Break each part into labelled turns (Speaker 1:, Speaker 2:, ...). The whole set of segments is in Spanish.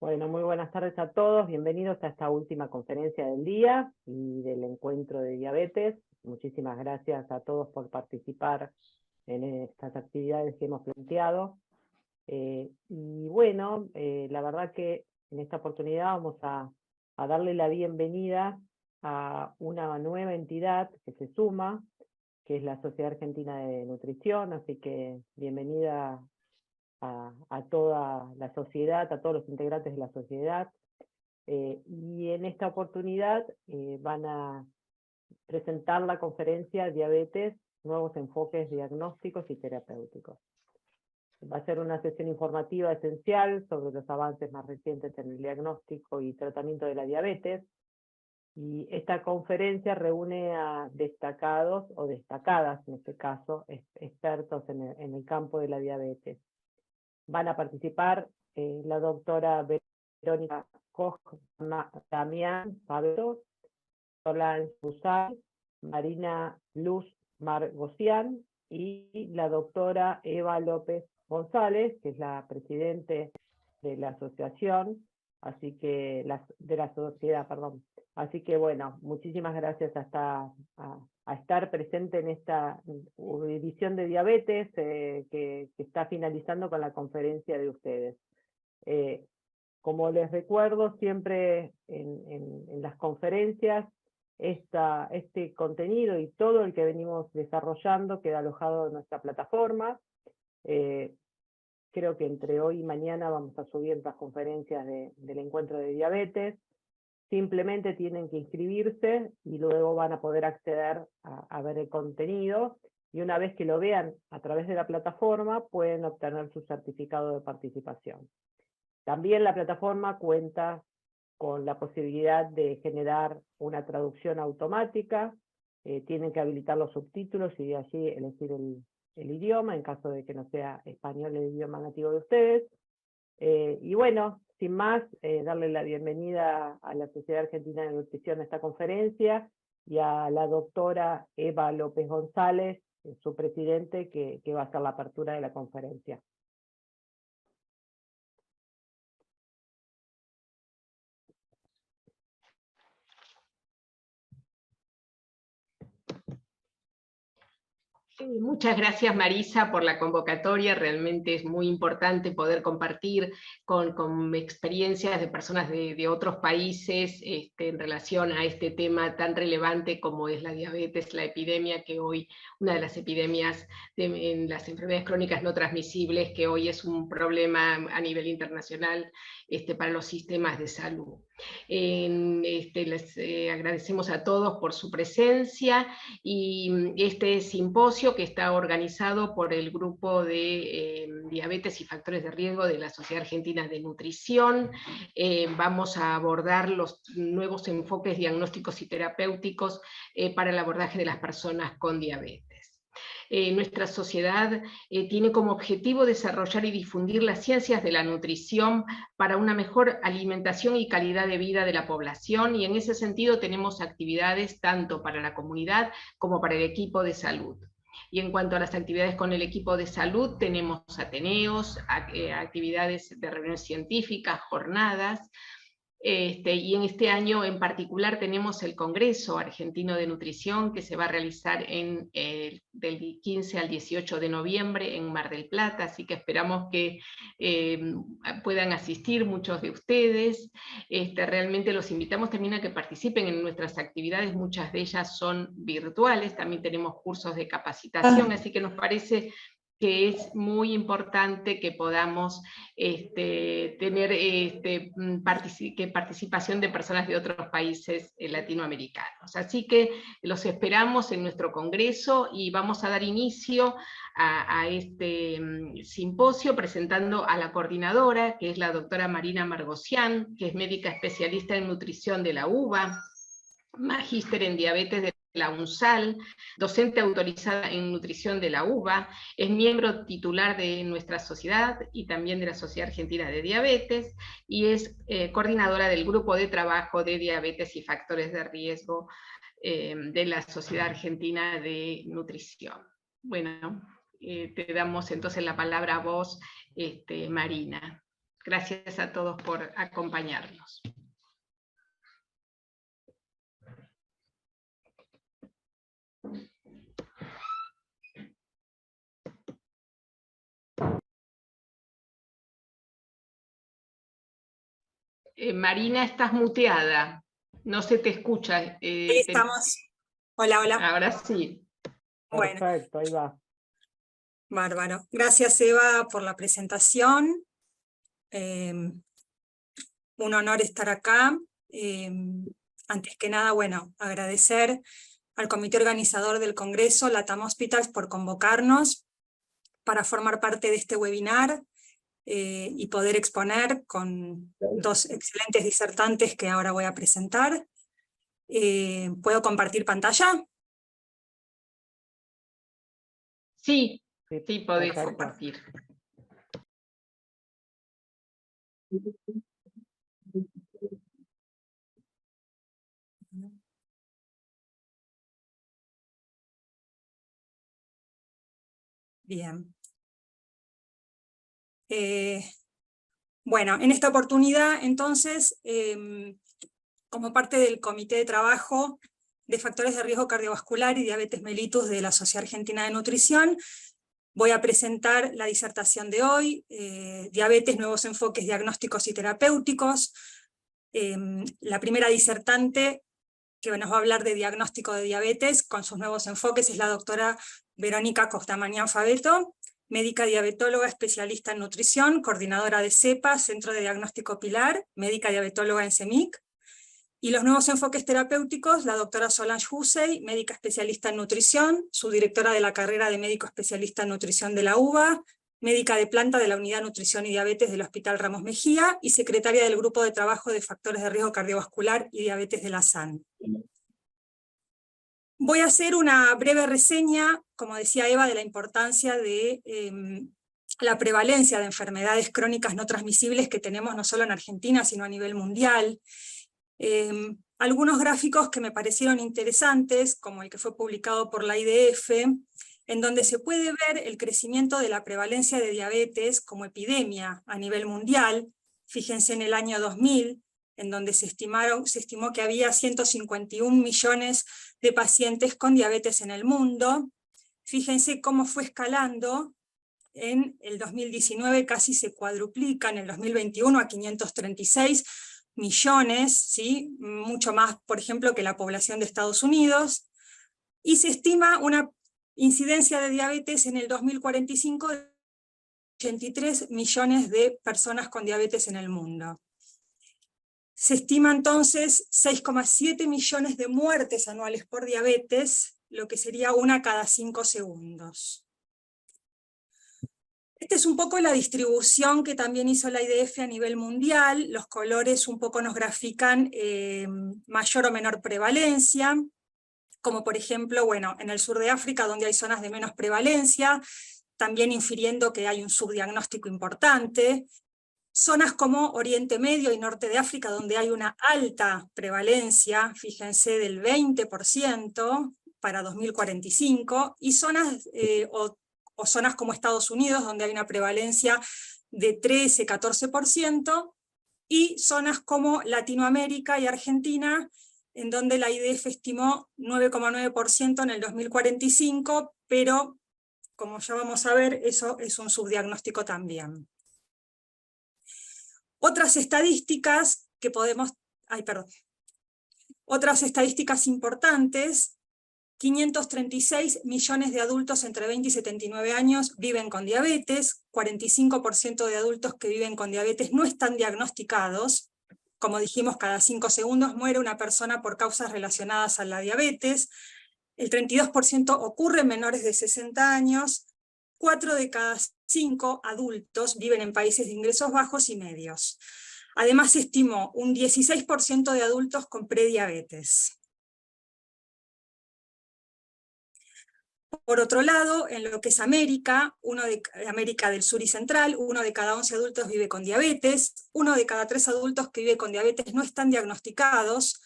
Speaker 1: Bueno, muy buenas tardes a todos, bienvenidos a esta última conferencia del día y del encuentro de diabetes. Muchísimas gracias a todos por participar en estas actividades que hemos planteado. Y bueno, la verdad que en esta oportunidad vamos a darle la bienvenida a una nueva entidad que se suma, que es la Sociedad Argentina de Nutrición, así que bienvenida a toda la sociedad, a todos los integrantes de la sociedad. Y en esta oportunidad van a presentar la conferencia Diabetes, nuevos enfoques diagnósticos y terapéuticos. Va a ser una sesión informativa esencial sobre los avances más recientes en el diagnóstico y tratamiento de la diabetes. Y esta conferencia reúne a destacados o destacadas, en este caso, expertos en el campo de la diabetes. Van a participar la doctora Verónica Koch Damián Pablo, Solange Busay, Marina Luz Margosian y la doctora Eva López González, que es la presidente de la asociación, así que de la sociedad, perdón. Así que bueno, muchísimas gracias a estar presente en esta edición de diabetes que está finalizando con la conferencia de ustedes. Como les recuerdo, siempre en las conferencias, este contenido y todo el que venimos desarrollando queda alojado en nuestra plataforma. Creo que entre hoy y mañana vamos a subir las conferencias del encuentro de diabetes. Simplemente tienen que inscribirse y luego van a poder acceder a ver el contenido. Y una vez que lo vean a través de la plataforma, pueden obtener su certificado de participación. También la plataforma cuenta con la posibilidad de generar una traducción automática. Tienen que habilitar los subtítulos y de allí elegir el idioma, en caso de que no sea español el idioma nativo de ustedes. Y bueno, sin más, darle la bienvenida a la Sociedad Argentina de Nutrición a esta conferencia y a la doctora Eva López González, su presidente, que va a hacer la apertura de la conferencia.
Speaker 2: Muchas gracias, Marisa, por la convocatoria. Realmente es muy importante poder compartir con experiencias de personas de otros países en relación a este tema tan relevante como es la diabetes, la epidemia, que hoy, una de las epidemias en las enfermedades crónicas no transmisibles, que hoy es un problema a nivel internacional para los sistemas de salud. Les agradecemos a todos por su presencia y este simposio que está organizado por el grupo de diabetes y factores de riesgo de la Sociedad Argentina de Nutrición. Vamos a abordar los nuevos enfoques diagnósticos y terapéuticos para el abordaje de las personas con diabetes. Nuestra sociedad tiene como objetivo desarrollar y difundir las ciencias de la nutrición para una mejor alimentación y calidad de vida de la población, y en ese sentido tenemos actividades tanto para la comunidad como para el equipo de salud. Y en cuanto a las actividades con el equipo de salud, tenemos ateneos, actividades de reuniones científicas, jornadas. Y en este año en particular tenemos el Congreso Argentino de Nutrición, que se va a realizar del 15 al 18 de noviembre en Mar del Plata, así que esperamos que puedan asistir muchos de ustedes. Realmente los invitamos también a que participen en nuestras actividades, muchas de ellas son virtuales, también tenemos cursos de capacitación, así que nos parece que es muy importante que podamos tener participación de personas de otros países latinoamericanos. Así que los esperamos en nuestro congreso y vamos a dar inicio a este simposio presentando a la coordinadora, que es la doctora Marina Margosian, que es médica especialista en nutrición de la UBA, magíster en diabetes de la UNSAL, docente autorizada en nutrición de la UBA, es miembro titular de nuestra sociedad y también de la Sociedad Argentina de Diabetes, y es coordinadora del grupo de trabajo de diabetes y factores de riesgo de la Sociedad Argentina de Nutrición. Bueno, te damos entonces la palabra a vos, Marina. Gracias a todos por acompañarnos. Marina, estás muteada, no se te escucha.
Speaker 3: Ahí estamos. Hola, hola.
Speaker 2: Ahora sí.
Speaker 3: Bueno.
Speaker 1: Perfecto, ahí va.
Speaker 3: Bárbaro. Gracias, Eva, por la presentación. Un honor estar acá. Antes que nada, bueno, agradecer al comité organizador del Congreso, LATAM Hospitals, por convocarnos para formar parte de este webinar y poder exponer con dos excelentes disertantes que ahora voy a presentar. ¿Puedo compartir pantalla?
Speaker 2: Sí, sí, podés
Speaker 1: perfecto.
Speaker 2: compartir.
Speaker 3: Bien. Bueno, en esta oportunidad, entonces, como parte del Comité de Trabajo de Factores de Riesgo Cardiovascular y Diabetes mellitus de la Sociedad Argentina de Nutrición, voy a presentar la disertación de hoy, Diabetes, nuevos enfoques diagnósticos y terapéuticos. La primera disertante que nos va a hablar de diagnóstico de diabetes con sus nuevos enfoques es la doctora Verónica Costamañán Fabeto, médica diabetóloga, especialista en nutrición, coordinadora de CEPA, Centro de Diagnóstico Pilar, médica diabetóloga en CEMIC. Y los nuevos enfoques terapéuticos, la doctora Solange Hussey, médica especialista en nutrición, subdirectora de la carrera de médico especialista en nutrición de la UBA, médica de planta de la Unidad Nutrición y Diabetes del Hospital Ramos Mejía y secretaria del Grupo de Trabajo de Factores de Riesgo Cardiovascular y Diabetes de la SAN. Voy a hacer una breve reseña, como decía Eva, de la importancia de la prevalencia de enfermedades crónicas no transmisibles que tenemos no solo en Argentina, sino a nivel mundial. Algunos gráficos que me parecieron interesantes, como el que fue publicado por la IDF, en donde se puede ver el crecimiento de la prevalencia de diabetes como epidemia a nivel mundial. Fíjense en el año 2000, en donde se estimó que había 151 millones de pacientes con diabetes en el mundo. Fíjense cómo fue escalando. En el 2019 casi se cuadruplica, en el 2021 a 536 millones, ¿sí? Mucho más, por ejemplo, que la población de Estados Unidos, y se estima una incidencia de diabetes en el 2045 de 83 millones de personas con diabetes en el mundo. Se estima entonces 6,7 millones de muertes anuales por diabetes, lo que sería una cada 5 segundos. Esta es un poco la distribución que también hizo la IDF a nivel mundial. Los colores un poco nos grafican mayor o menor prevalencia, como por ejemplo, bueno, en el sur de África, donde hay zonas de menos prevalencia, también infiriendo que hay un subdiagnóstico importante. Zonas como Oriente Medio y Norte de África, donde hay una alta prevalencia, fíjense, del 20% para 2045, y zonas o zonas como Estados Unidos, donde hay una prevalencia de 13-14%, y zonas como Latinoamérica y Argentina, en donde la IDF estimó 9,9% en el 2045, pero como ya vamos a ver, eso es un subdiagnóstico también. Otras estadísticas que podemos... Otras estadísticas importantes: 536 millones de adultos entre 20 y 79 años viven con diabetes, 45% de adultos que viven con diabetes no están diagnosticados. Como dijimos, cada 5 segundos muere una persona por causas relacionadas a la diabetes, el 32% ocurre en menores de 60 años, 4 de cada 5 adultos viven en países de ingresos bajos y medios. Además, se estimó un 16% de adultos con prediabetes. Por otro lado, en lo que es América, América del Sur y Central, 1 de cada 11 adultos vive con diabetes, 1 de cada 3 adultos que vive con diabetes no están diagnosticados,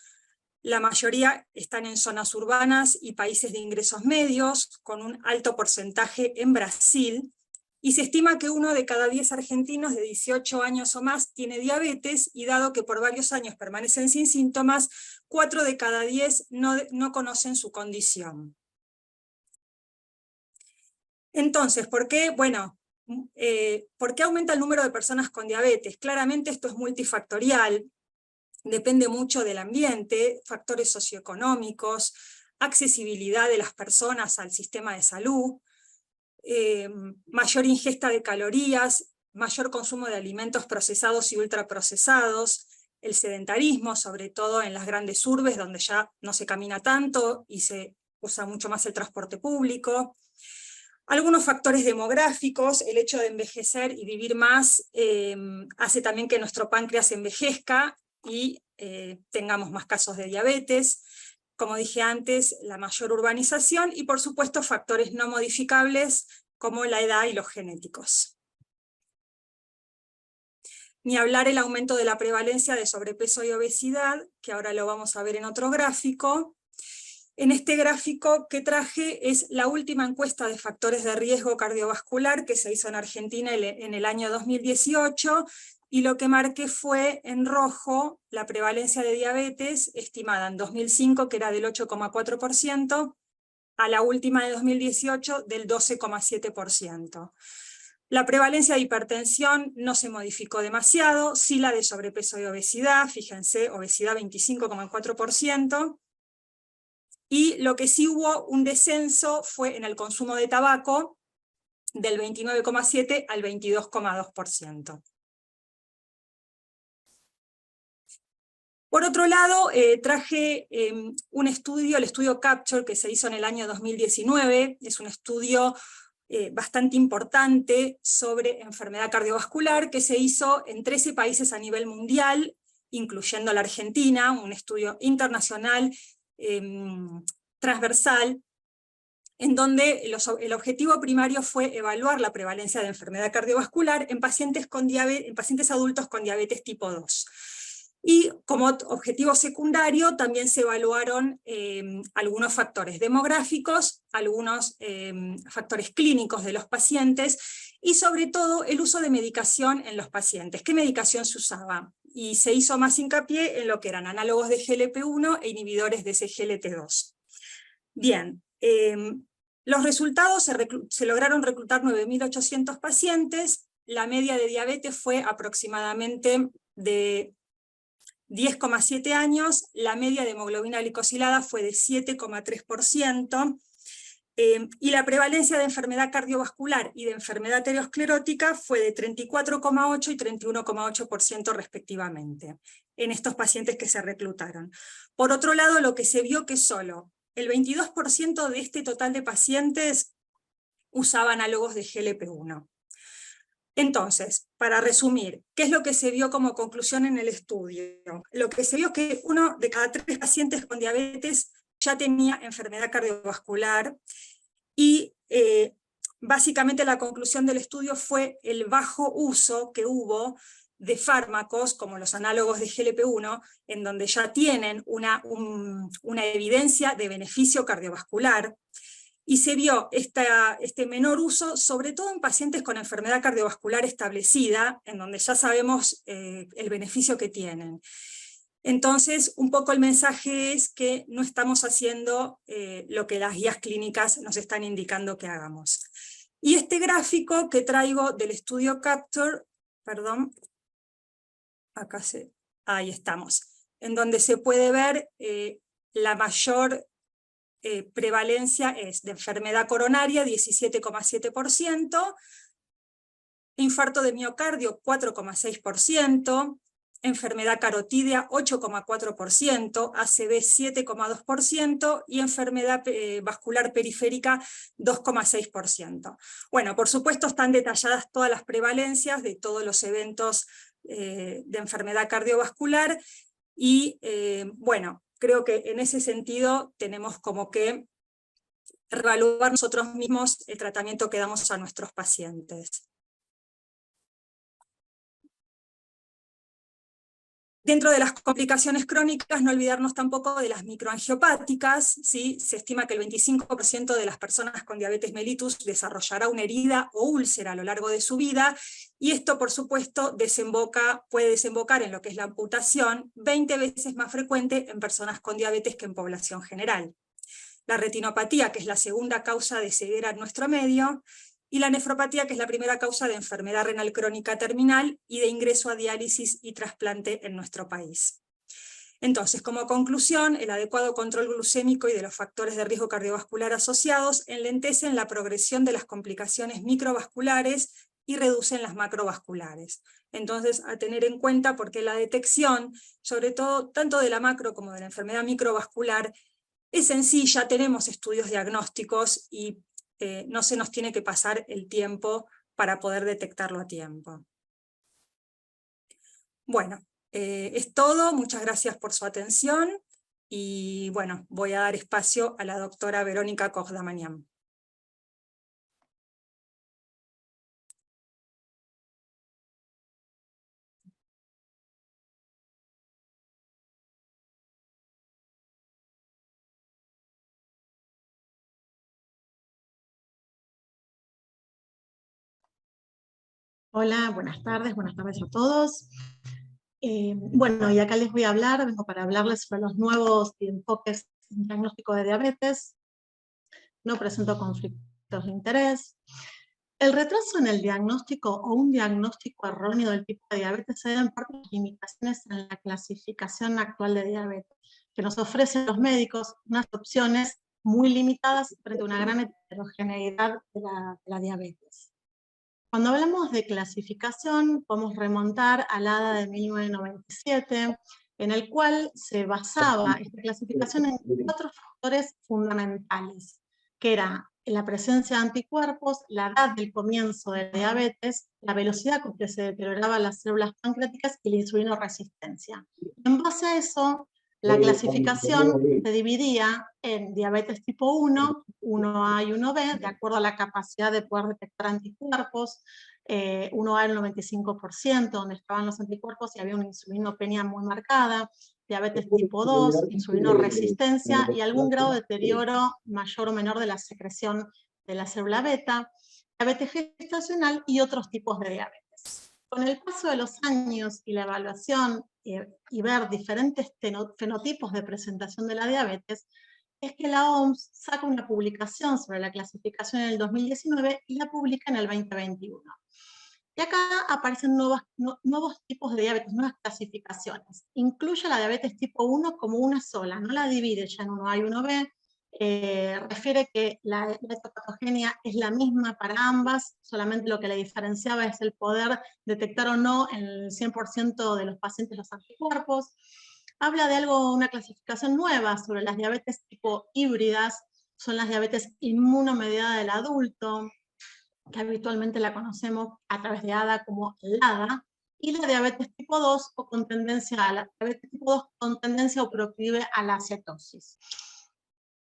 Speaker 3: la mayoría están en zonas urbanas y países de ingresos medios, con un alto porcentaje en Brasil, y se estima que 1 de cada 10 argentinos de 18 años o más tiene diabetes, y dado que por varios años permanecen sin síntomas, 4 de cada 10 no conocen su condición. Entonces, ¿por qué? Bueno, ¿por qué aumenta el número de personas con diabetes? Claramente esto es multifactorial, depende mucho del ambiente, factores socioeconómicos, accesibilidad de las personas al sistema de salud, mayor ingesta de calorías, mayor consumo de alimentos procesados y ultraprocesados, el sedentarismo, sobre todo en las grandes urbes donde ya no se camina tanto y se usa mucho más el transporte público. Algunos factores demográficos, el hecho de envejecer y vivir más hace también que nuestro páncreas envejezca y tengamos más casos de diabetes. Como dije antes, la mayor urbanización y por supuesto factores no modificables como la edad y los genéticos. Ni hablar el aumento de la prevalencia de sobrepeso y obesidad, que ahora lo vamos a ver en otro gráfico. En este gráfico que traje es la última encuesta de factores de riesgo cardiovascular que se hizo en Argentina en el año 2018, y lo que marqué fue en rojo la prevalencia de diabetes estimada en 2005, que era del 8,4%, a la última de 2018 del 12,7%. La prevalencia de hipertensión no se modificó demasiado, sí la de sobrepeso y obesidad, fíjense, obesidad 25,4%, y lo que sí hubo un descenso fue en el consumo de tabaco, del 29,7% al 22,2%. Por otro lado, traje un estudio, el estudio Capture, que se hizo en el año 2019, es un estudio bastante importante sobre enfermedad cardiovascular, que se hizo en 13 países a nivel mundial, incluyendo la Argentina, un estudio internacional transversal, en donde el objetivo primario fue evaluar la prevalencia de enfermedad cardiovascular en pacientes adultos con diabetes tipo 2. Y como objetivo secundario también se evaluaron algunos factores demográficos, algunos factores clínicos de los pacientes, y sobre todo el uso de medicación en los pacientes. ¿Qué medicación se usaba? Y se hizo más hincapié en lo que eran análogos de GLP-1 e inhibidores de SGLT2. Bien, los resultados se lograron reclutar 9.800 pacientes, la media de diabetes fue aproximadamente de 10,7 años, la media de hemoglobina glicosilada fue de 7,3%, y la prevalencia de enfermedad cardiovascular y de enfermedad aterosclerótica fue de 34,8 y 31,8% respectivamente, en estos pacientes que se reclutaron. Por otro lado, lo que se vio que solo el 22% de este total de pacientes usaba análogos de GLP-1. Entonces, para resumir, ¿qué es lo que se vio como conclusión en el estudio? Lo que se vio es que 1 de cada 3 pacientes con diabetes ya tenía enfermedad cardiovascular, y básicamente la conclusión del estudio fue el bajo uso que hubo de fármacos como los análogos de GLP-1, en donde ya tienen una evidencia de beneficio cardiovascular, y se vio este menor uso, sobre todo en pacientes con enfermedad cardiovascular establecida, en donde ya sabemos el beneficio que tienen. Entonces, un poco el mensaje es que no estamos haciendo lo que las guías clínicas nos están indicando que hagamos. Y este gráfico que traigo del estudio Capture, perdón, ahí estamos, en donde se puede ver la mayor prevalencia es de enfermedad coronaria, 17,7%, infarto de miocardio, 4,6%, enfermedad carotídea, 8,4%, ACV, 7,2%, y enfermedad vascular periférica, 2,6%. Bueno, por supuesto están detalladas todas las prevalencias de todos los eventos de enfermedad cardiovascular, y bueno, creo que en ese sentido tenemos como que reevaluar nosotros mismos el tratamiento que damos a nuestros pacientes. Dentro de las complicaciones crónicas, no olvidarnos tampoco de las microangiopáticas, ¿sí? Se estima que el 25% de las personas con diabetes mellitus desarrollará una herida o úlcera a lo largo de su vida, y esto, por supuesto, puede desembocar en lo que es la amputación, 20 veces más frecuente en personas con diabetes que en población general. La retinopatía, que es la segunda causa de ceguera en nuestro medio, y la nefropatía, que es la primera causa de enfermedad renal crónica terminal y de ingreso a diálisis y trasplante en nuestro país. Entonces, como conclusión, el adecuado control glucémico y de los factores de riesgo cardiovascular asociados enlentecen la progresión de las complicaciones microvasculares y reducen las macrovasculares. Entonces, a tener en cuenta, porque la detección, sobre todo tanto de la macro como de la enfermedad microvascular, es sencilla, tenemos estudios diagnósticos y no se nos tiene que pasar el tiempo para poder detectarlo a tiempo. Bueno, es todo, muchas gracias por su atención y bueno, voy a dar espacio a la doctora Verónica Koch-Damanian.
Speaker 4: Hola, buenas tardes a todos. Bueno, y acá les voy a vengo para hablarles sobre los nuevos enfoques en diagnóstico de diabetes. No presento conflictos de interés. El retraso en el diagnóstico o un diagnóstico erróneo del tipo de diabetes se debe en parte a las limitaciones en la clasificación actual de diabetes, que nos ofrecen los médicos unas opciones muy limitadas frente a una gran heterogeneidad de la diabetes. Cuando hablamos de clasificación, podemos remontar a la ADA de 1997, en el cual se basaba esta clasificación en 4 factores fundamentales, que era la presencia de anticuerpos, la edad del comienzo de la diabetes, la velocidad con que se deterioraban las células pancreáticas y la insulinoresistencia. En base a eso, la clasificación se dividía en diabetes tipo 1, 1A y 1B, de acuerdo a la capacidad de poder detectar anticuerpos. 1A era el 95%, donde estaban los anticuerpos y había una insulinopenia muy marcada. Diabetes tipo 2, insulinoresistencia y algún grado de deterioro mayor o menor de la secreción de la célula beta. Diabetes gestacional y otros tipos de diabetes. Con el paso de los años y la evaluación y ver diferentes fenotipos de presentación de la diabetes, es que la OMS saca una publicación sobre la clasificación en el 2019 y la publica en el 2021. Y acá aparecen nuevos tipos de diabetes, nuevas clasificaciones. Incluye la diabetes tipo 1 como una sola, no la divide ya en 1A y 1B, refiere que la hepatogenia es la misma para ambas, solamente lo que la diferenciaba es el poder detectar o no en el 100% de los pacientes los anticuerpos. Habla de una clasificación nueva sobre las diabetes tipo híbridas, son las diabetes inmunomediada del adulto, que habitualmente la conocemos a través de ADA como LADA, y la diabetes tipo 2 o con tendencia a la diabetes tipo 2 con tendencia o proclive a la cetosis.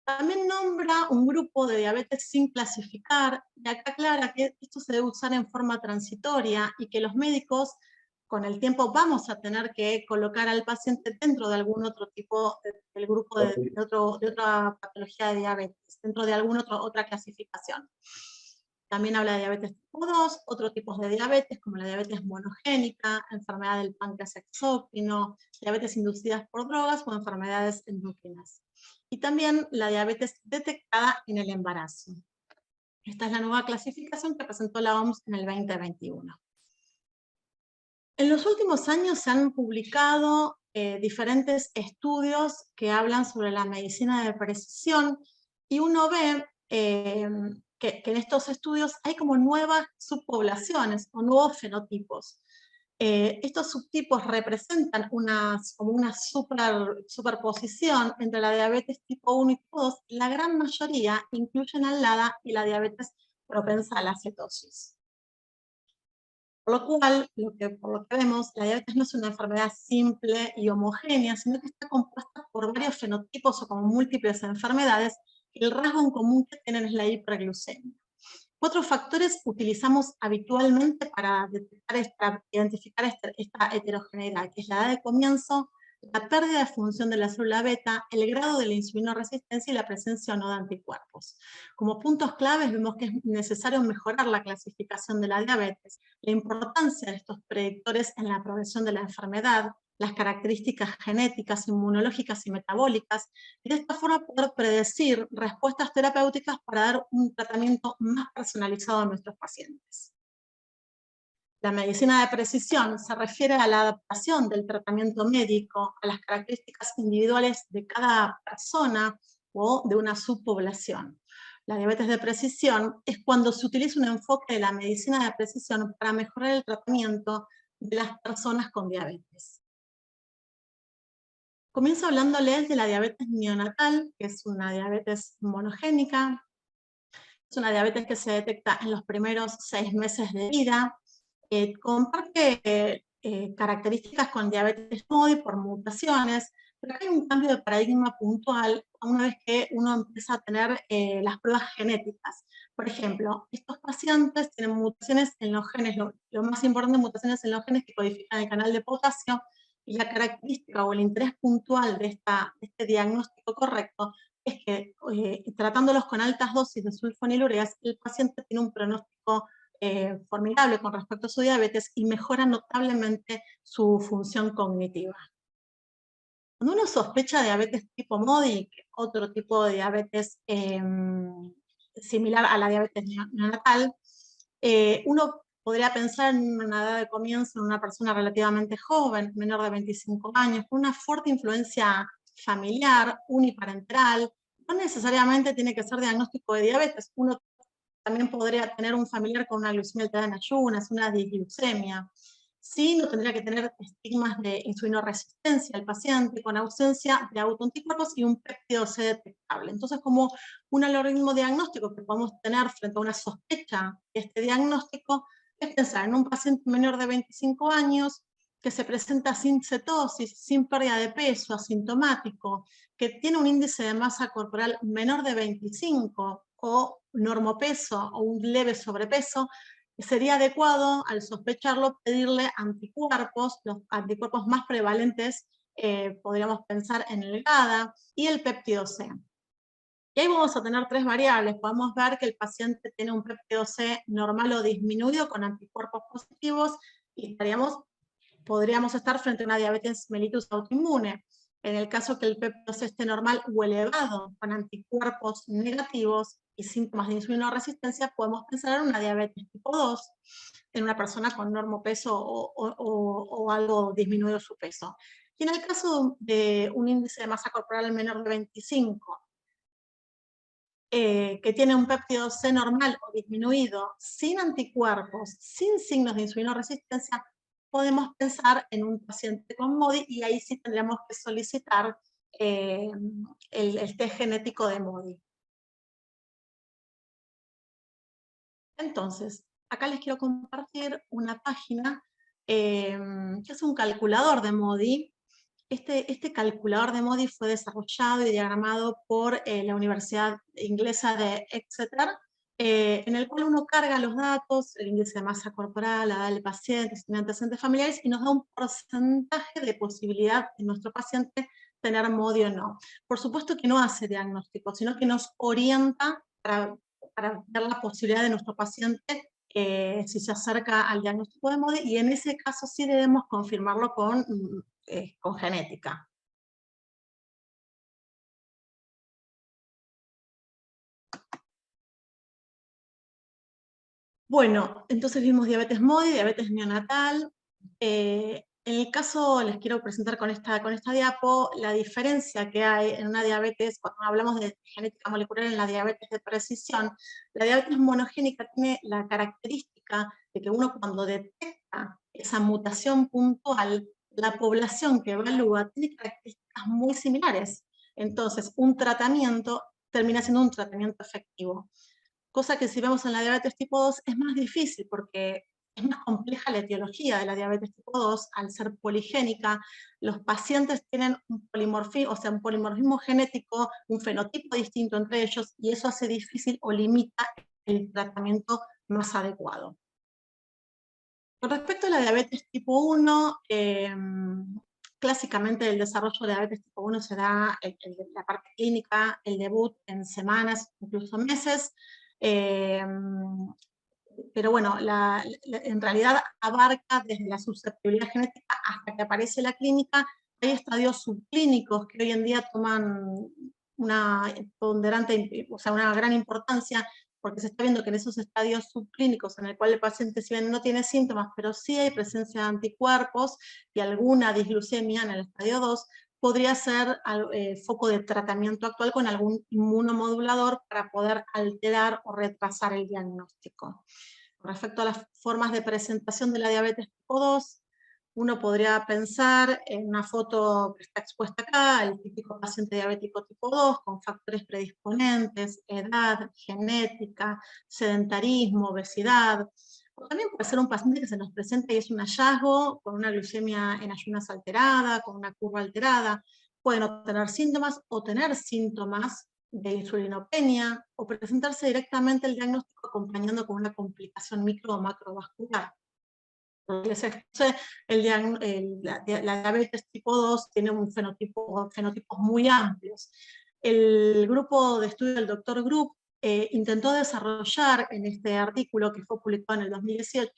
Speaker 4: También nombra un grupo de diabetes sin clasificar, y acá aclara que esto se debe usar en forma transitoria y que los médicos con el tiempo vamos a tener que colocar al paciente dentro de algún otro tipo del grupo de otra patología de diabetes, dentro de alguna otra clasificación. También habla de diabetes tipo 2, otros tipos de diabetes como la diabetes monogénica, enfermedad del páncreas exócrino, diabetes inducidas por drogas o enfermedades endocrinas. Y también la diabetes detectada en el embarazo. Esta es la nueva clasificación que presentó la OMS en el 2021. En los últimos años se han publicado diferentes estudios que hablan sobre la medicina de precisión y uno ve que en estos estudios hay como nuevas subpoblaciones o nuevos fenotipos. Estos subtipos representan como una superposición entre la diabetes tipo 1 y tipo 2. La gran mayoría incluyen al LADA y la diabetes propensa a la cetosis. Por lo cual, por lo que vemos, la diabetes no es una enfermedad simple y homogénea, sino que está compuesta por varios fenotipos o como múltiples enfermedades. El rasgo en común que tienen es la hiperglucemia. 4 factores utilizamos habitualmente para identificar esta heterogeneidad, que es la edad de comienzo, la pérdida de función de la célula beta, el grado de la insulinoresistencia y la presencia o no de anticuerpos. Como puntos claves vemos que es necesario mejorar la clasificación de la diabetes, la importancia de estos predictores en la progresión de la enfermedad, las características genéticas, inmunológicas y metabólicas, y de esta forma poder predecir respuestas terapéuticas para dar un tratamiento más personalizado a nuestros pacientes. La medicina de precisión se refiere a la adaptación del tratamiento médico a las características individuales de cada persona o de una subpoblación. La diabetes de precisión es cuando se utiliza un enfoque de la medicina de precisión para mejorar el tratamiento de las personas con diabetes. Comienzo hablándoles de la diabetes neonatal, que es una diabetes monogénica. Es una diabetes que se detecta en los primeros 6 meses de vida. Comparte características con diabetes MODY por mutaciones, pero hay un cambio de paradigma puntual una vez que uno empieza a tener las pruebas genéticas. Por ejemplo, estos pacientes tienen mutaciones en los genes, lo más importante, mutaciones en los genes que codifican el canal de potasio, y la característica o el interés puntual de este diagnóstico correcto es que tratándolos con altas dosis de sulfonilureas, el paciente tiene un pronóstico formidable con respecto a su diabetes y mejora notablemente su función cognitiva. Cuando uno sospecha diabetes tipo MODY, otro tipo de diabetes similar a la diabetes neonatal, uno podría pensar en una edad de comienzo en una persona relativamente joven, menor de 25 años, con una fuerte influencia familiar, uniparental. No necesariamente tiene que ser diagnóstico de diabetes, uno también podría tener un familiar con una glucemia alterada en ayunas, una disglucemia. Sí, no tendría que tener estigmas de insulinoresistencia el paciente, con ausencia de autoanticuerpos y un péptido C detectable. Entonces, como un algoritmo diagnóstico que podemos tener frente a una sospecha de este diagnóstico, es pensar en un paciente menor de 25 años que se presenta sin cetosis, sin pérdida de peso, asintomático, que tiene un índice de masa corporal menor de 25 o normopeso o un leve sobrepeso, sería adecuado, al sospecharlo, pedirle anticuerpos, los anticuerpos más prevalentes, podríamos pensar en el GADA y el péptido C. Y ahí vamos a tener 3 variables. Podemos ver que el paciente tiene un péptido C normal o disminuido con anticuerpos positivos y podríamos estar frente a una diabetes mellitus autoinmune. En el caso que el péptido C esté normal o elevado con anticuerpos negativos y síntomas de insulinoresistencia, podemos pensar en una diabetes tipo 2, en una persona con normopeso o algo disminuido su peso. Y en el caso de un índice de masa corporal menor de 25, que tiene un péptido C normal o disminuido, sin anticuerpos, sin signos de insulinoresistencia, podemos pensar en un paciente con MODY y ahí sí tendríamos que solicitar el test genético de MODY. Entonces, acá les quiero compartir una página que es un calculador de MODY. Este calculador de MODY fue desarrollado y diagramado por la Universidad Inglesa de Exeter, en el cual uno carga los datos, el índice de masa corporal, la edad del paciente, si tiene antecedentes familiares, y nos da un porcentaje de posibilidad de nuestro paciente tener MODY o no. Por supuesto que no hace diagnóstico, sino que nos orienta para ver la posibilidad de nuestro paciente si se acerca al diagnóstico de MODY, y en ese caso sí debemos confirmarlo con genética. Bueno, entonces vimos diabetes MODY, diabetes neonatal. En el caso, les quiero presentar con esta diapo la diferencia que hay en una diabetes, cuando hablamos de genética molecular en la diabetes de precisión. La diabetes monogénica tiene la característica de que uno, cuando detecta esa mutación puntual, la población que evalúa tiene características muy similares. Entonces, un tratamiento termina siendo un tratamiento efectivo. Cosa que si vemos en la diabetes tipo 2 es más difícil porque es más compleja la etiología de la diabetes tipo 2, al ser poligénica. Los pacientes tienen un polimorfismo, o sea, un polimorfismo genético, un fenotipo distinto entre ellos, y eso hace difícil o limita el tratamiento más adecuado. Con respecto a la diabetes tipo 1, clásicamente el desarrollo de diabetes tipo 1 se da la parte clínica, el debut en semanas, incluso meses, pero bueno, en realidad abarca desde la susceptibilidad genética hasta que aparece la clínica. Hay estadios subclínicos que hoy en día toman una ponderante, o sea, una gran importancia, porque se está viendo que en esos estadios subclínicos en el cual el paciente, si bien no tiene síntomas, pero sí hay presencia de anticuerpos y alguna disglucemia en el estadio 2, podría ser foco de tratamiento actual con algún inmunomodulador para poder alterar o retrasar el diagnóstico. Con respecto a las formas de presentación de la diabetes tipo 2, uno podría pensar en una foto que está expuesta acá, el típico paciente diabético tipo 2, con factores predisponentes, edad, genética, sedentarismo, obesidad. O también puede ser un paciente que se nos presenta y es un hallazgo, con una glucemia en ayunas alterada, con una curva alterada. Pueden no tener síntomas o tener síntomas de insulinopenia, o presentarse directamente el diagnóstico acompañando con una complicación micro o macrovascular. La diabetes tipo 2 tiene fenotipos muy amplios. El grupo de estudio del Dr. Group intentó desarrollar en este artículo que fue publicado en el 2018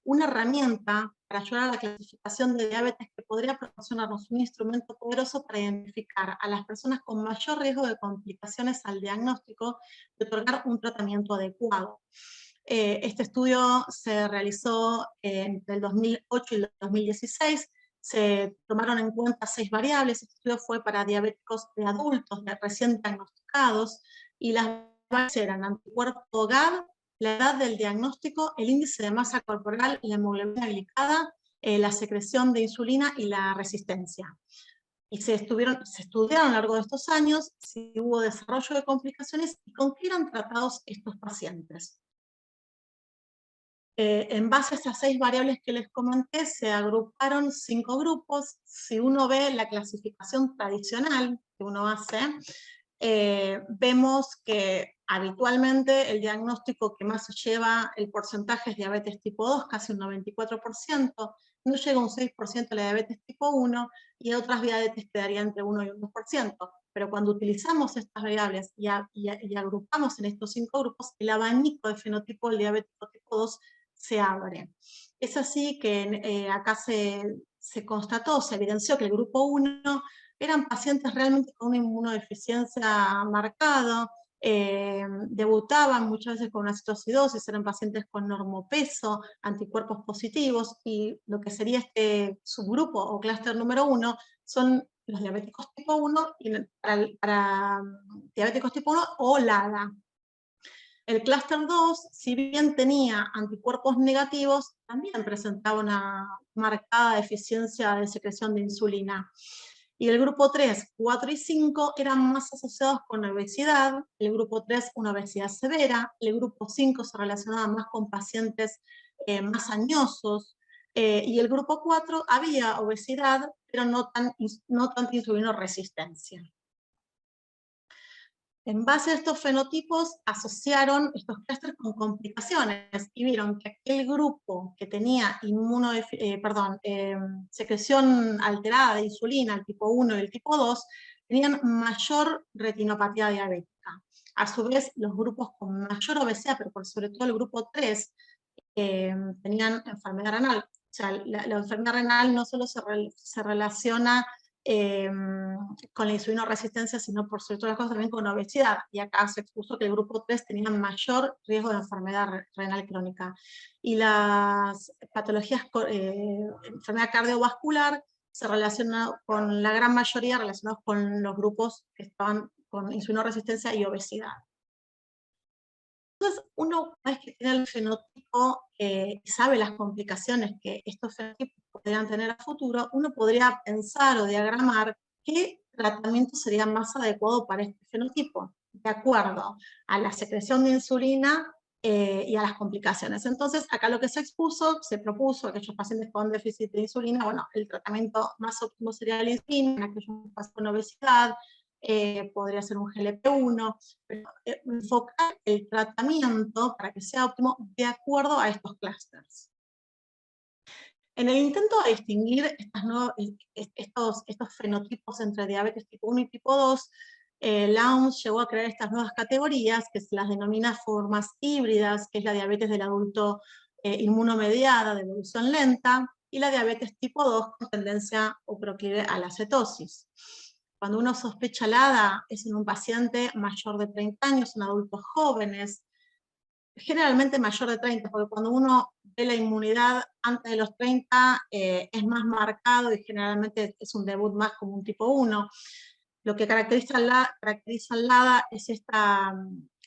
Speaker 4: una herramienta para ayudar a la clasificación de diabetes que podría proporcionarnos un instrumento poderoso para identificar a las personas con mayor riesgo de complicaciones al diagnóstico y otorgar un tratamiento adecuado. Este estudio se realizó entre el 2008 y el 2016, se tomaron en cuenta 6 variables. Este estudio fue para diabéticos de adultos recién diagnosticados, y las variables eran anticuerpo GAD, la edad del diagnóstico, el índice de masa corporal, la hemoglobina glicada, la secreción de insulina y la resistencia. Y se estudiaron a lo largo de estos años si hubo desarrollo de complicaciones y con qué eran tratados estos pacientes. En base a estas 6 variables que les comenté, se agruparon 5 grupos. Si uno ve la clasificación tradicional que uno hace, vemos que habitualmente el diagnóstico que más se lleva el porcentaje es diabetes tipo 2, casi un 94%, no llega a un 6% la diabetes tipo 1, y otras diabetes quedarían entre 1 y un 2%. Pero cuando utilizamos estas variables y agrupamos en estos 5 grupos, el abanico de fenotipo del diabético tipo 2 se abre. Es así que acá se constató, se evidenció que el grupo 1 eran pacientes realmente con una inmunodeficiencia marcada, debutaban muchas veces con una citocidosis, eran pacientes con normopeso, anticuerpos positivos, y lo que sería este subgrupo o clúster número 1 son los diabéticos tipo 1, y para diabéticos tipo 1 o LADA. El clúster 2, si bien tenía anticuerpos negativos, también presentaba una marcada deficiencia de secreción de insulina. Y el grupo 3, 4 y 5 eran más asociados con obesidad, el grupo 3 una obesidad severa, el grupo 5 se relacionaba más con pacientes más añosos, y el grupo 4 había obesidad, pero no tanta insulinoresistencia. En base a estos fenotipos, asociaron estos clústeres con complicaciones y vieron que aquel grupo que tenía secreción alterada de insulina, el tipo 1 y el tipo 2, tenían mayor retinopatía diabética. A su vez, los grupos con mayor obesidad, pero por sobre todo el grupo 3, tenían enfermedad renal. O sea, la enfermedad renal no solo se relaciona con la insulinoresistencia, sino por sobre todo las cosas también con obesidad, y acá se expuso que el grupo 3 tenía mayor riesgo de enfermedad renal crónica. Y las patologías, enfermedad cardiovascular, se relaciona con la gran mayoría relacionados con los grupos que estaban con insulinoresistencia y obesidad. Entonces, uno, una vez que tiene el fenotipo y sabe las complicaciones que estos fenotipos podrían tener a futuro, uno podría pensar o diagramar qué tratamiento sería más adecuado para este fenotipo, de acuerdo a la secreción de insulina y a las complicaciones. Entonces, acá lo que se propuso a aquellos pacientes con déficit de insulina, bueno, el tratamiento más óptimo sería la insulina, en aquellos pacientes con obesidad, podría ser un GLP-1, pero enfocar el tratamiento para que sea óptimo de acuerdo a estos clústeres. En el intento de distinguir estos fenotipos entre diabetes tipo 1 y tipo 2, la OMS llegó a crear estas nuevas categorías que se las denomina formas híbridas, que es la diabetes del adulto inmunomediada de evolución lenta, y la diabetes tipo 2 con tendencia o proclive a la cetosis. Cuando uno sospecha la ADA es en un paciente mayor de 30 años, en adultos jóvenes, generalmente mayor de 30, porque cuando uno ve la inmunidad antes de los 30 es más marcado y generalmente es un debut más como un tipo 1. Lo que caracteriza al ADA es esta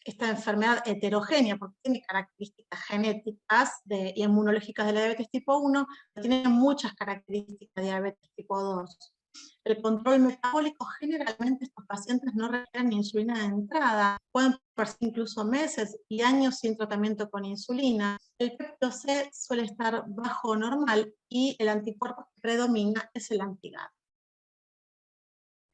Speaker 4: enfermedad heterogénea, porque tiene características genéticas y inmunológicas de la diabetes tipo 1, pero tiene muchas características de diabetes tipo 2. El control metabólico, generalmente estos pacientes no requieren insulina de entrada, pueden pasar incluso meses y años sin tratamiento con insulina. El péptido C suele estar bajo o normal y el anticuerpo que predomina es el anti-GAD.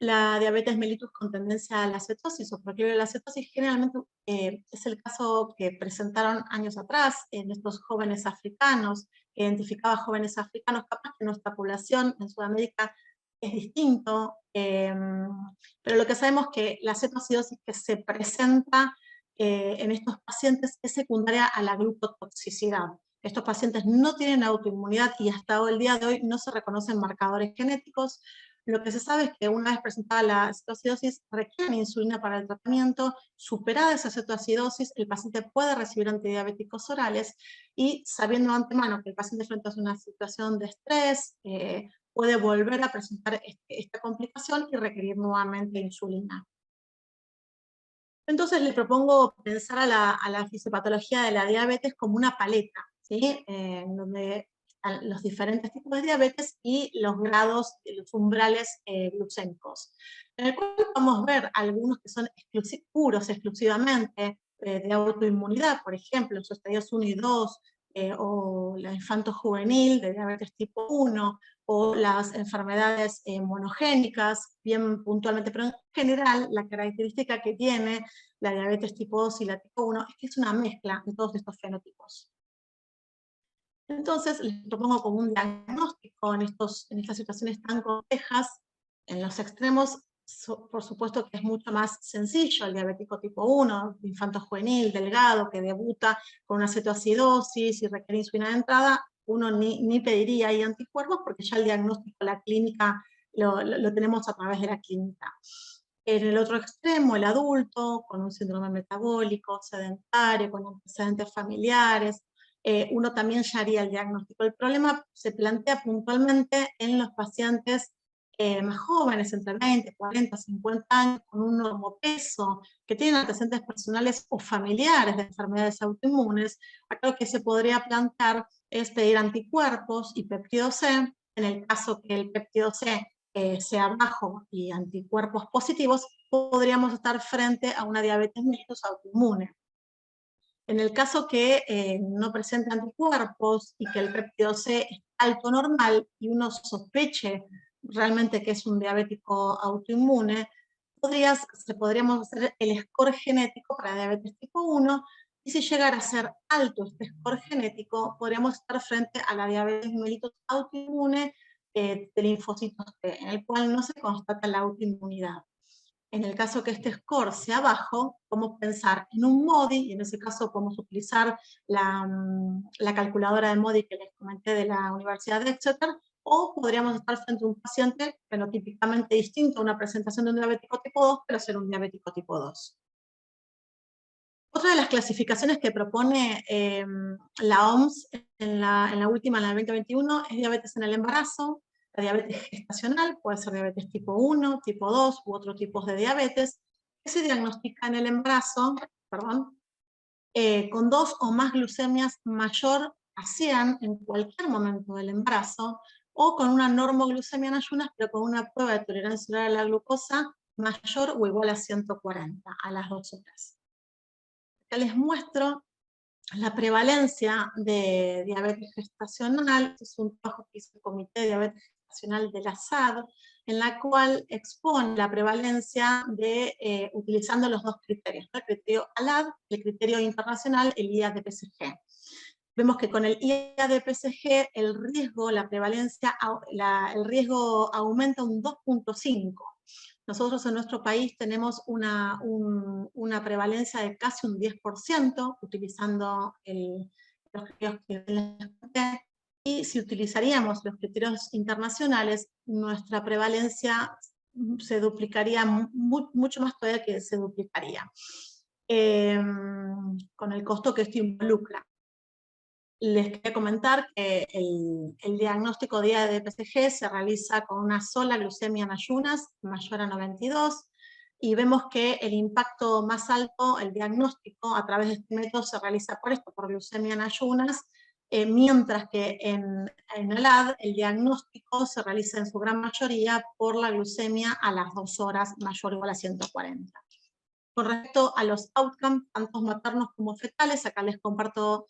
Speaker 4: La diabetes mellitus con tendencia a la cetosis o proclive a la cetosis generalmente es el caso que presentaron años atrás en estos jóvenes africanos, que identificaba jóvenes africanos, capaz que nuestra población en Sudamérica es distinto, pero lo que sabemos es que la cetoacidosis que se presenta en estos pacientes es secundaria a la glucotoxicidad. Estos pacientes no tienen autoinmunidad y hasta el día de hoy no se reconocen marcadores genéticos. Lo que se sabe es que una vez presentada la cetoacidosis requieren insulina para el tratamiento. Superada esa cetoacidosis, el paciente puede recibir antidiabéticos orales y sabiendo de antemano que el paciente frente a una situación de estrés puede volver a presentar esta complicación y requerir nuevamente insulina. Entonces le propongo pensar a la fisiopatología de la diabetes como una paleta, ¿sí? En donde están los diferentes tipos de diabetes y los grados, los umbrales glucémicos. En el cual podemos ver algunos que son puros exclusivamente de autoinmunidad, por ejemplo, los estadios 1 y 2, o la infanto-juvenil de diabetes tipo 1, o las enfermedades monogénicas, bien puntualmente, pero en general la característica que tiene la diabetes tipo 2 y la tipo 1 es que es una mezcla de todos estos fenotipos. Entonces les propongo como un diagnóstico en estas situaciones tan complejas. En los extremos, por supuesto que es mucho más sencillo el diabético tipo 1, infanto-juvenil, delgado, que debuta con una cetoacidosis y requiere insulina de entrada. Uno ni pediría ahí anticuerpos porque ya el diagnóstico, la clínica, lo tenemos a través de la clínica. En el otro extremo, el adulto, con un síndrome metabólico, sedentario, con antecedentes familiares, uno también ya haría el diagnóstico. El problema se plantea puntualmente en los pacientes más jóvenes, entre 20, 40, 50 años, con un normopeso, que tienen antecedentes personales o familiares de enfermedades autoinmunes. Acá lo que se podría plantear es pedir anticuerpos y péptido C, en el caso que el péptido C sea bajo y anticuerpos positivos, podríamos estar frente a una diabetes mellitus autoinmune. En el caso que no presente anticuerpos y que el péptido C es alto normal y uno sospeche realmente que es un diabético autoinmune, podríamos hacer el score genético para diabetes tipo 1, y si llegara a ser alto este score genético, podríamos estar frente a la diabetes mellitus autoinmune de linfocitos T, en el cual no se constata la autoinmunidad. En el caso que este score sea bajo, podemos pensar en un MODI, y en ese caso podemos utilizar la calculadora de MODI que les comenté de la Universidad de Exeter, o podríamos estar frente a un paciente fenotípicamente distinto a una presentación de un diabético tipo 2, pero ser un diabético tipo 2. Otra de las clasificaciones que propone la OMS en la última, en la 2021, es diabetes en el embarazo. La diabetes gestacional puede ser diabetes tipo 1, tipo 2 u otros tipos de diabetes, que se diagnostica en el embarazo, con 2 o más glucemias mayor a 100 en cualquier momento del embarazo, o con una normoglucemia en ayunas, pero con una prueba de tolerancia oral a la glucosa mayor o igual a 140 a las 2 horas. Acá les muestro la prevalencia de diabetes gestacional. Este es un trabajo que hizo el Comité de Diabetes Gestacional de la SAD, en la cual expone la prevalencia de, utilizando los dos criterios, ¿no? El criterio ALAD, el criterio internacional, el IADPSG. Vemos que con el IADPSG el riesgo, la prevalencia, el riesgo aumenta un 2.5. Nosotros en nuestro país tenemos una prevalencia de casi un 10%, utilizando los criterios que les conté, y si utilizaríamos los criterios internacionales, nuestra prevalencia se duplicaría, mucho más todavía que se duplicaría, con el costo que esto involucra. Les quería comentar que el diagnóstico de IADPSG se realiza con una sola glucemia en ayunas, mayor a 92, y vemos que el impacto más alto, el diagnóstico a través de este método se realiza por glucemia en ayunas, mientras que en ALAD el diagnóstico se realiza en su gran mayoría por la glucemia a las 2 horas mayor o igual a 140. Con respecto a los outcomes, tanto maternos como fetales, acá les comparto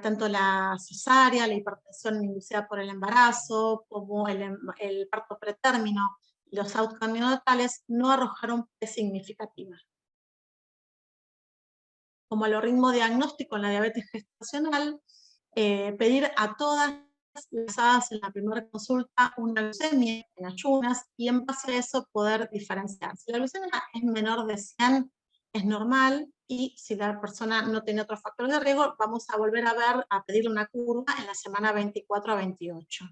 Speaker 4: tanto la cesárea, la hipertensión inducida por el embarazo, como el parto pretérmino, y los outcomes neonatales no arrojaron significativas. Como algoritmo diagnóstico en la diabetes gestacional, pedir a todas las hadas en la primera consulta una glucemia en ayunas, y en base a eso poder diferenciar. Si la glucemia es menor de 100, es normal, y si la persona no tiene otros factores de riesgo, vamos a volver a pedirle una curva en la semana 24 a 28.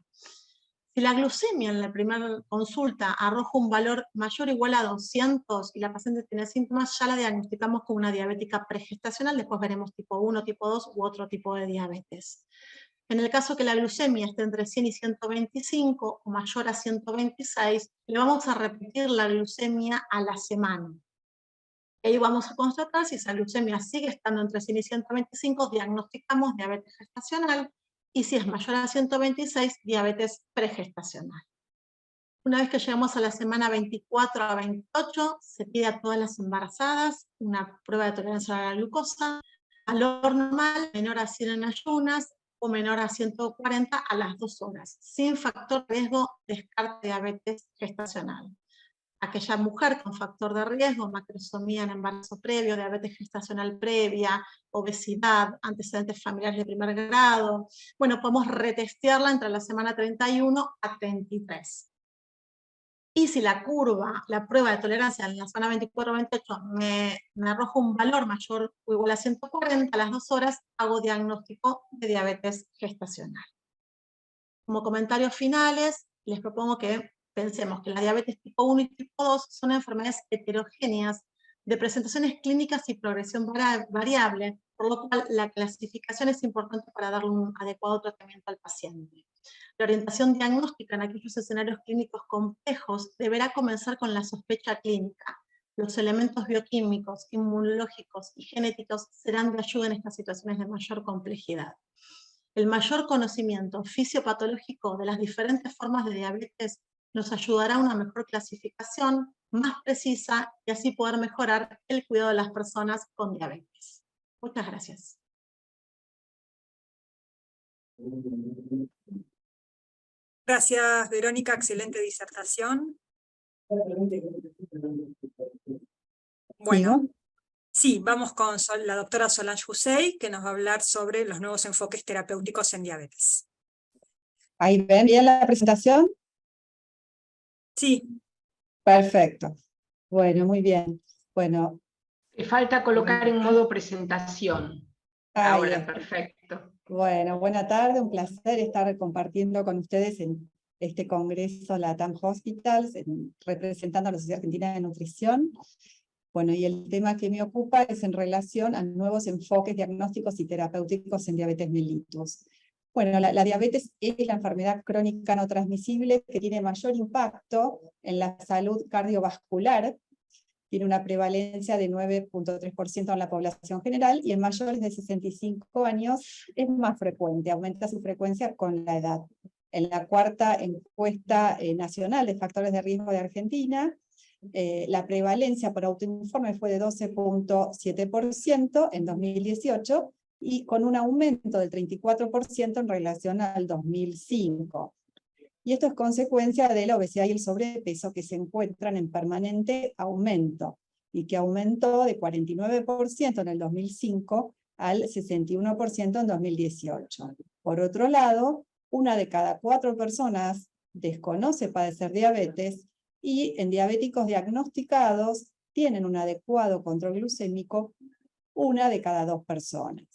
Speaker 4: Si la glucemia en la primera consulta arroja un valor mayor o igual a 200 y la paciente tiene síntomas, ya la diagnosticamos como una diabética pregestacional, después veremos tipo 1, tipo 2 u otro tipo de diabetes. En el caso que la glucemia esté entre 100 y 125 o mayor a 126, le vamos a repetir la glucemia a la semana. Ahí vamos a constatar si esa glucemia sigue estando entre 100 y 125, diagnosticamos diabetes gestacional, y si es mayor a 126, diabetes pregestacional. Una vez que llegamos a la semana 24 a 28, se pide a todas las embarazadas una prueba de tolerancia a la glucosa, valor normal, menor a 100 en ayunas, o menor a 140 a las 2 horas, sin factor de riesgo, descarte diabetes gestacional. Aquella mujer con factor de riesgo, macrosomía en embarazo previo, diabetes gestacional previa, obesidad, antecedentes familiares de primer grado, bueno, podemos retestearla entre la semana 31 a 33. Y si la curva, la prueba de tolerancia en la semana 24-28 me arroja un valor mayor o igual a 140 a las 2 horas, hago diagnóstico de diabetes gestacional. Como comentarios finales, les propongo que pensemos que la diabetes tipo 1 y tipo 2 son enfermedades heterogéneas, de presentaciones clínicas y progresión variable, por lo cual la clasificación es importante para darle un adecuado tratamiento al paciente. La orientación diagnóstica en aquellos escenarios clínicos complejos deberá comenzar con la sospecha clínica. Los elementos bioquímicos, inmunológicos y genéticos serán de ayuda en estas situaciones de mayor complejidad. El mayor conocimiento fisiopatológico de las diferentes formas de diabetes nos ayudará a una mejor clasificación, más precisa, y así poder mejorar el cuidado de las personas con diabetes. Muchas gracias.
Speaker 3: Gracias, Verónica, excelente disertación. Bueno, sí, vamos con la doctora Solange Hussein, que nos va a hablar sobre los nuevos enfoques terapéuticos en diabetes.
Speaker 5: ¿Ahí ven bien la presentación?
Speaker 3: Sí.
Speaker 5: Perfecto. Bueno, muy bien. Bueno.
Speaker 2: Te falta colocar en modo presentación. Ahora, perfecto.
Speaker 5: Bueno, buena tarde, un placer estar compartiendo con ustedes en este congreso LATAM Hospitals, representando a la Sociedad Argentina de Nutrición. Bueno, y el tema que me ocupa es en relación a nuevos enfoques diagnósticos y terapéuticos en diabetes mellitus. Bueno, la diabetes es la enfermedad crónica no transmisible que tiene mayor impacto en la salud cardiovascular. Tiene una prevalencia de 9.3% en la población general, y en mayores de 65 años es más frecuente, aumenta su frecuencia con la edad. En la cuarta encuesta nacional de factores de riesgo de Argentina, la prevalencia por autoinforme fue de 12.7% en 2018, y con un aumento del 34% en relación al 2005. y esto es consecuencia de la obesidad y el sobrepeso que se encuentran en permanente aumento, y que aumentó de 49% en el 2005 al 61% en 2018. Por otro lado, 1 de cada 4 personas desconoce padecer diabetes, y en diabéticos diagnosticados tienen un adecuado control glucémico 1 de cada 2 personas.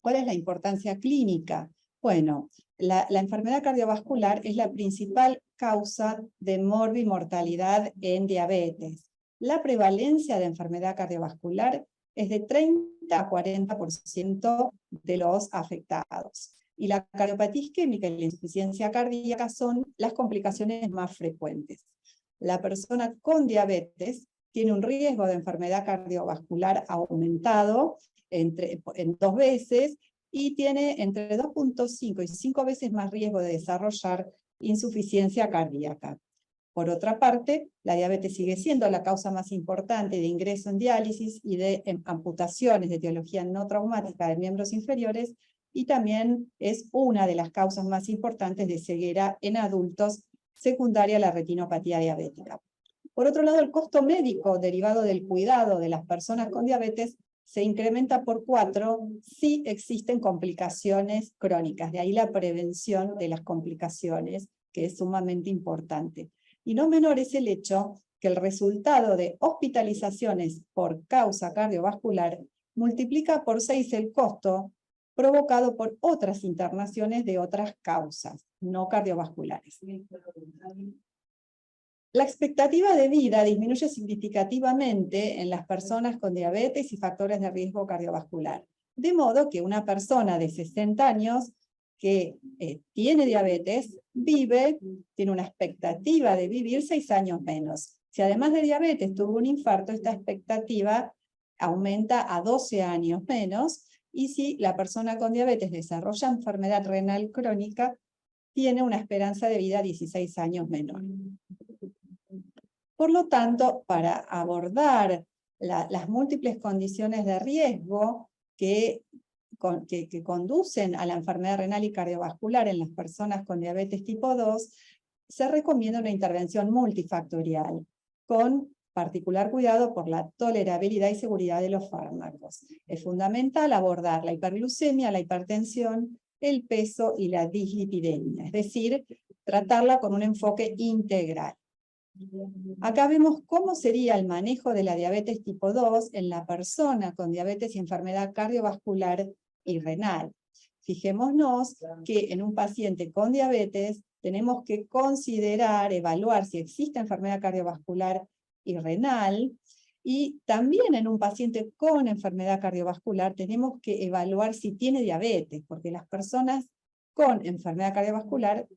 Speaker 5: ¿Cuál es la importancia clínica? Bueno, la enfermedad cardiovascular es la principal causa de morbimortalidad en diabetes. La prevalencia de enfermedad cardiovascular es de 30 a 40% de los afectados. Y la cardiopatía isquémica y la insuficiencia cardíaca son las complicaciones más frecuentes. La persona con diabetes tiene un riesgo de enfermedad cardiovascular aumentado en 2 veces, y tiene entre 2.5 y 5 veces más riesgo de desarrollar insuficiencia cardíaca. Por otra parte, la diabetes sigue siendo la causa más importante de ingreso en diálisis y de amputaciones de etiología no traumática de miembros inferiores, y también es una de las causas más importantes de ceguera en adultos, secundaria a la retinopatía diabética. Por otro lado, el costo médico derivado del cuidado de las personas con diabetes se incrementa por 4 si existen complicaciones crónicas. De ahí la prevención de las complicaciones, que es sumamente importante. Y no menor es el hecho que el resultado de hospitalizaciones por causa cardiovascular multiplica por 6 el costo provocado por otras internaciones de otras causas, no cardiovasculares. La expectativa de vida disminuye significativamente en las personas con diabetes y factores de riesgo cardiovascular. De modo que una persona de 60 años que tiene diabetes tiene una expectativa de vivir 6 años menos. Si además de diabetes tuvo un infarto, esta expectativa aumenta a 12 años menos, y si la persona con diabetes desarrolla enfermedad renal crónica, tiene una esperanza de vida 16 años menor. Por lo tanto, para abordar las múltiples condiciones de riesgo que conducen a la enfermedad renal y cardiovascular en las personas con diabetes tipo 2, se recomienda una intervención multifactorial, con particular cuidado por la tolerabilidad y seguridad de los fármacos. Es fundamental abordar la hiperglucemia, la hipertensión, el peso y la dislipidemia, es decir, tratarla con un enfoque integral. Acá vemos cómo sería el manejo de la diabetes tipo 2 en la persona con diabetes y enfermedad cardiovascular y renal. Fijémonos que en un paciente con diabetes tenemos que considerar, evaluar si existe enfermedad cardiovascular y renal, y también en un paciente con enfermedad cardiovascular tenemos que evaluar si tiene diabetes, porque las personas con enfermedad cardiovascular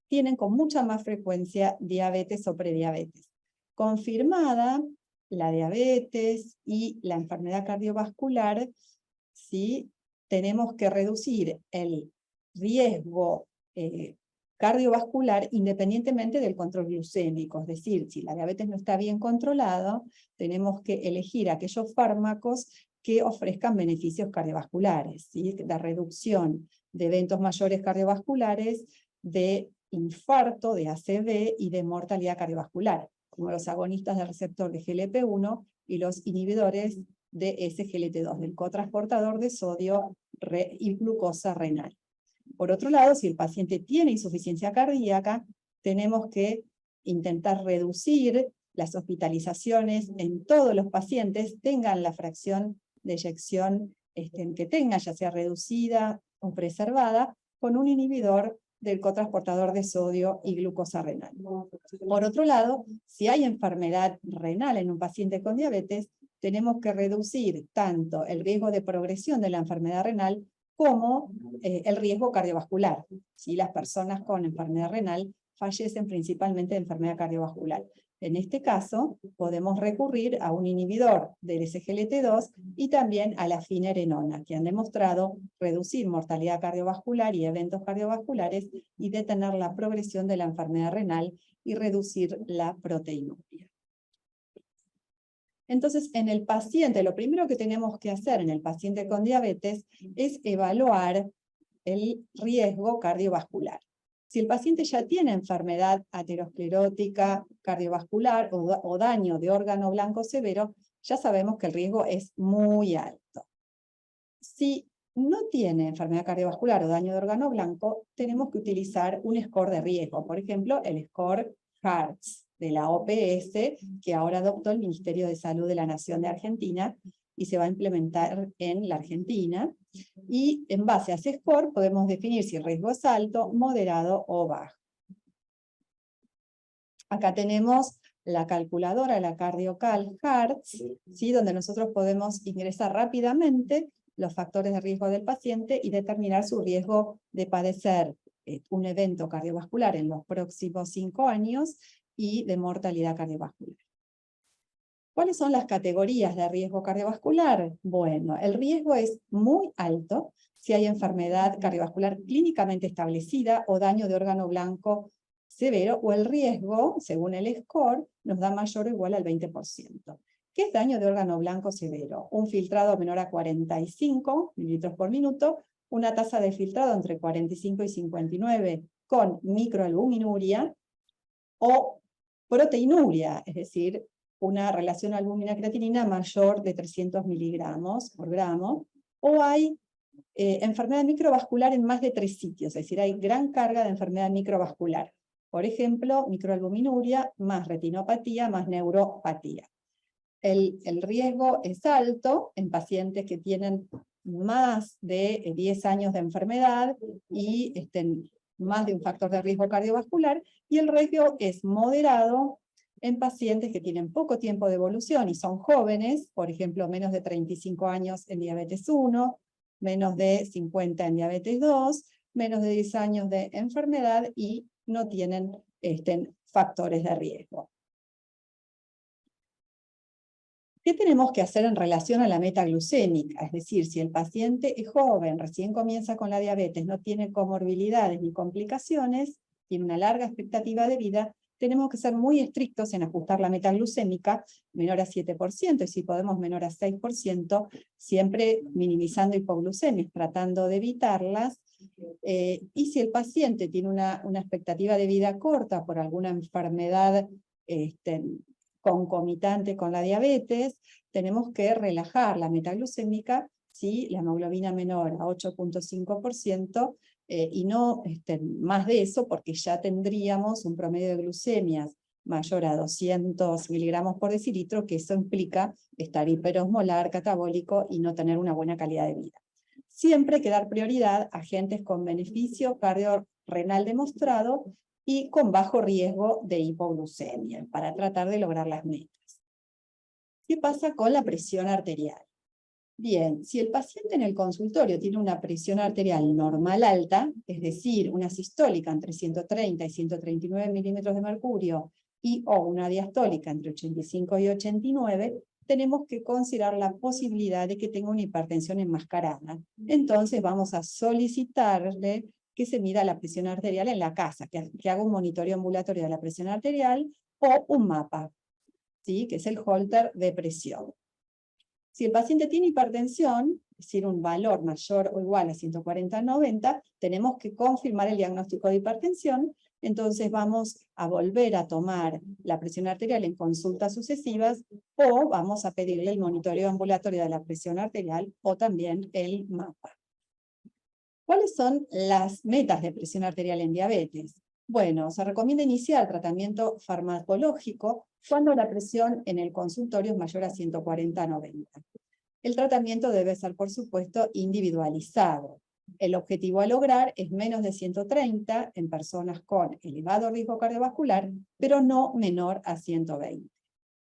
Speaker 5: tienen con mucha más frecuencia diabetes o prediabetes. Confirmada la diabetes y la enfermedad cardiovascular, ¿sí? Tenemos que reducir el riesgo cardiovascular independientemente del control glucémico. Es decir, si la diabetes no está bien controlada, tenemos que elegir aquellos fármacos que ofrezcan beneficios cardiovasculares, ¿sí? La reducción de eventos mayores cardiovasculares, de infarto, de ACV y de mortalidad cardiovascular, como los agonistas del receptor de GLP-1 y los inhibidores de SGLT2, del cotransportador de sodio y glucosa renal. Por otro lado, si el paciente tiene insuficiencia cardíaca, tenemos que intentar reducir las hospitalizaciones en todos los pacientes, tengan la fracción de eyección que tengan, ya sea reducida o preservada, con un inhibidor del cotransportador de sodio y glucosa renal. Por otro lado, si hay enfermedad renal en un paciente con diabetes, tenemos que reducir tanto el riesgo de progresión de la enfermedad renal como el riesgo cardiovascular. Si las personas con enfermedad renal fallecen principalmente de enfermedad cardiovascular. En este caso, podemos recurrir a un inhibidor del SGLT2 y también a la finerenona, que han demostrado reducir mortalidad cardiovascular y eventos cardiovasculares y detener la progresión de la enfermedad renal y reducir la proteinuria. Entonces, en el paciente, lo primero que tenemos que hacer en el paciente con diabetes es evaluar el riesgo cardiovascular. Si el paciente ya tiene enfermedad aterosclerótica, cardiovascular o daño de órgano blanco severo, ya sabemos que el riesgo es muy alto. Si no tiene enfermedad cardiovascular o daño de órgano blanco, tenemos que utilizar un score de riesgo, por ejemplo, el score HEARTS de la OPS, que ahora adoptó el Ministerio de Salud de la Nación de Argentina y se va a implementar en la Argentina. Y en base a ese score podemos definir si el riesgo es alto, moderado o bajo. Acá tenemos la calculadora, la CardioCal HEARTS, ¿sí? Donde nosotros podemos ingresar rápidamente los factores de riesgo del paciente y determinar su riesgo de padecer un evento cardiovascular en los próximos 5 años y de mortalidad cardiovascular. ¿Cuáles son las categorías de riesgo cardiovascular? Bueno, el riesgo es muy alto si hay enfermedad cardiovascular clínicamente establecida o daño de órgano blanco severo, o el riesgo, según el score, nos da mayor o igual al 20%. ¿Qué es daño de órgano blanco severo? Un filtrado menor a 45 mililitros por minuto, una tasa de filtrado entre 45 y 59 con microalbuminuria o proteinuria, es decir, una relación albúmina-creatinina mayor de 300 miligramos por gramo, o hay enfermedad microvascular en más de 3 sitios, es decir, hay gran carga de enfermedad microvascular. Por ejemplo, microalbuminuria más retinopatía más neuropatía. El riesgo es alto en pacientes que tienen más de 10 años de enfermedad y más de un factor de riesgo cardiovascular, y el riesgo es moderado en pacientes que tienen poco tiempo de evolución y son jóvenes, por ejemplo, menos de 35 años en diabetes 1, menos de 50 en diabetes 2, menos de 10 años de enfermedad y no tienen factores de riesgo. ¿Qué tenemos que hacer en relación a la meta glucémica? Es decir, si el paciente es joven, recién comienza con la diabetes, no tiene comorbilidades ni complicaciones, tiene una larga expectativa de vida, tenemos que ser muy estrictos en ajustar la meta glucémica menor a 7%, y si podemos menor a 6%, siempre minimizando hipoglucemias, tratando de evitarlas. Y si el paciente tiene una expectativa de vida corta por alguna enfermedad concomitante con la diabetes, tenemos que relajar la meta glucémica, ¿sí? La hemoglobina menor a 8.5%, y no más de eso, porque ya tendríamos un promedio de glucemias mayor a 200 miligramos por decilitro, que eso implica estar hiperosmolar, catabólico y no tener una buena calidad de vida. Siempre hay que dar prioridad a agentes con beneficio cardiorrenal demostrado y con bajo riesgo de hipoglucemia, para tratar de lograr las metas. ¿Qué pasa con la presión arterial? Bien, si el paciente en el consultorio tiene una presión arterial normal alta, es decir, una sistólica entre 130 y 139 milímetros de mercurio o una diastólica entre 85 y 89, tenemos que considerar la posibilidad de que tenga una hipertensión enmascarada. Entonces vamos a solicitarle que se mida la presión arterial en la casa, que haga un monitoreo ambulatorio de la presión arterial o un mapa, ¿sí? Que es el Holter de presión. Si el paciente tiene hipertensión, es decir, un valor mayor o igual a 140/90, tenemos que confirmar el diagnóstico de hipertensión, entonces vamos a volver a tomar la presión arterial en consultas sucesivas, o vamos a pedirle el monitoreo ambulatorio de la presión arterial o también el mapa. ¿Cuáles son las metas de presión arterial en diabetes? Bueno, se recomienda iniciar tratamiento farmacológico cuando la presión en el consultorio es mayor a 140/90. El tratamiento debe ser, por supuesto, individualizado. El objetivo a lograr es menos de 130 en personas con elevado riesgo cardiovascular, pero no menor a 120.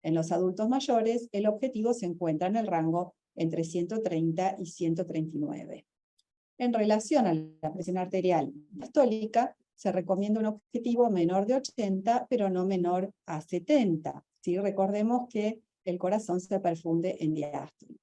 Speaker 5: En los adultos mayores, el objetivo se encuentra en el rango entre 130 y 139. En relación a la presión arterial diastólica, se recomienda un objetivo menor de 80, pero no menor a 70. ¿Sí? Recordemos que el corazón se perfunde en diástole.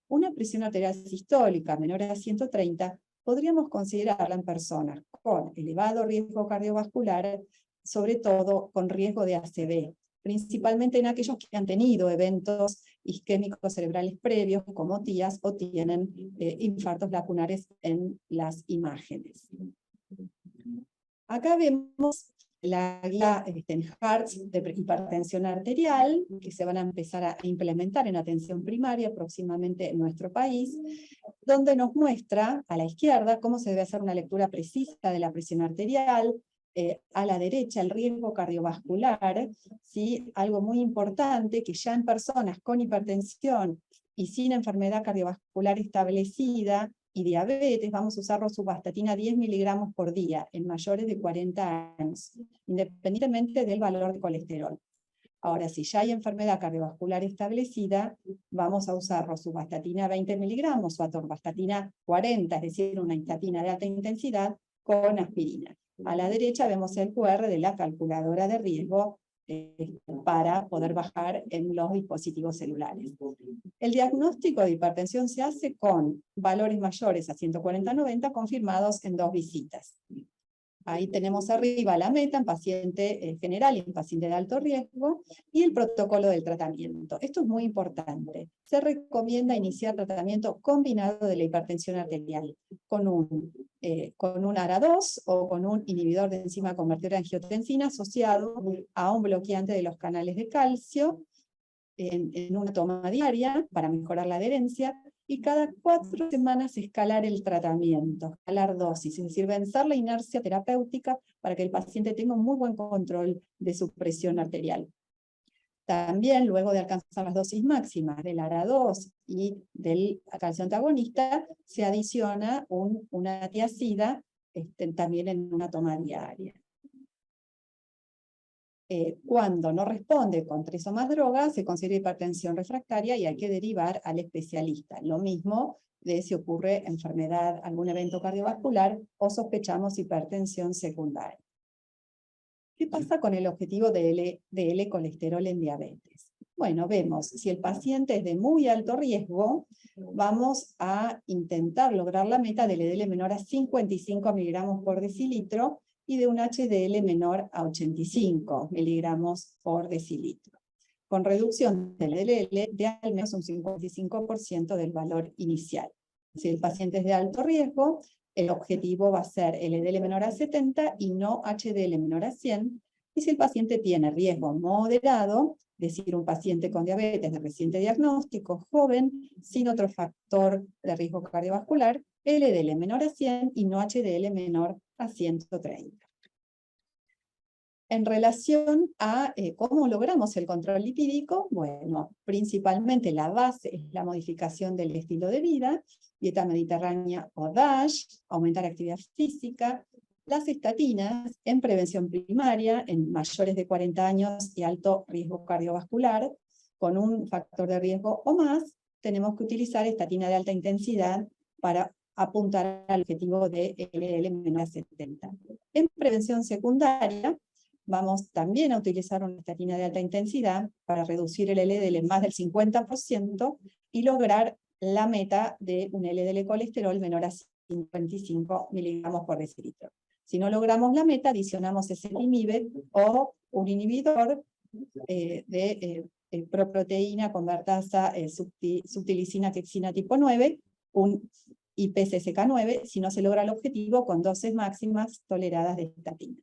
Speaker 5: Una presión arterial sistólica menor a 130 podríamos considerarla en personas con elevado riesgo cardiovascular, sobre todo con riesgo de ACV, principalmente en aquellos que han tenido eventos isquémicos cerebrales previos, como TIAs, o tienen infartos lacunares en las imágenes. Acá vemos la guía HEARTS de hipertensión arterial, que se van a empezar a implementar en atención primaria próximamente en nuestro país, donde nos muestra a la izquierda cómo se debe hacer una lectura precisa de la presión arterial, a la derecha el riesgo cardiovascular, ¿sí? Algo muy importante, que ya en personas con hipertensión y sin enfermedad cardiovascular establecida y diabetes, vamos a usar rosuvastatina 10 miligramos por día en mayores de 40 años, independientemente del valor de colesterol. Ahora, si ya hay enfermedad cardiovascular establecida, vamos a usar rosuvastatina 20 miligramos o atorvastatina 40, es decir, una estatina de alta intensidad con aspirina. A la derecha vemos el QR de la calculadora de riesgo para poder bajar en los dispositivos celulares. El diagnóstico de hipertensión se hace con valores mayores a 140/90 confirmados en 2 visitas. Ahí tenemos arriba la meta en paciente general y en paciente de alto riesgo, y el protocolo del tratamiento. Esto es muy importante. Se recomienda iniciar tratamiento combinado de la hipertensión arterial, con un ARA2 o con un inhibidor de enzima convertidora de angiotensina asociado a un bloqueante de los canales de calcio, en una toma diaria para mejorar la adherencia, y cada 4 semanas escalar el tratamiento, escalar dosis, es decir, vencer la inercia terapéutica para que el paciente tenga un muy buen control de su presión arterial. También, luego de alcanzar las dosis máximas del ARA2 y del calcio antagonista, se adiciona una tiazida también en una toma diaria. Cuando no responde con 3 o más drogas, se considera hipertensión refractaria y hay que derivar al especialista. Lo mismo de si ocurre enfermedad, algún evento cardiovascular o sospechamos hipertensión secundaria. ¿Qué pasa con el objetivo de LDL colesterol en diabetes? Bueno, vemos, si el paciente es de muy alto riesgo, vamos a intentar lograr la meta de LDL menor a 55 miligramos por decilitro, y de un HDL menor a 85 miligramos por decilitro, con reducción del LDL de al menos un 55% del valor inicial. Si el paciente es de alto riesgo, el objetivo va a ser LDL menor a 70 y no HDL menor a 100, y si el paciente tiene riesgo moderado, es decir, un paciente con diabetes de reciente diagnóstico, joven, sin otro factor de riesgo cardiovascular, LDL menor a 100 y no HDL menor a 130. En relación a cómo logramos el control lipídico, bueno, principalmente la base es la modificación del estilo de vida, dieta mediterránea o DASH, aumentar la actividad física, las estatinas en prevención primaria en mayores de 40 años y alto riesgo cardiovascular, con un factor de riesgo o más, tenemos que utilizar estatina de alta intensidad para apuntar al objetivo de LDL menor a 70. En prevención secundaria, vamos también a utilizar una estatina de alta intensidad para reducir el LDL en más del 50% y lograr la meta de un LDL colesterol menor a 55 miligramos por decilitro. Si no logramos la meta, adicionamos ese inhibe o un inhibidor de proproteína convertasa subtilisina quexina tipo 9, un IPCSK9, si no se logra el objetivo con dosis máximas toleradas de estatina.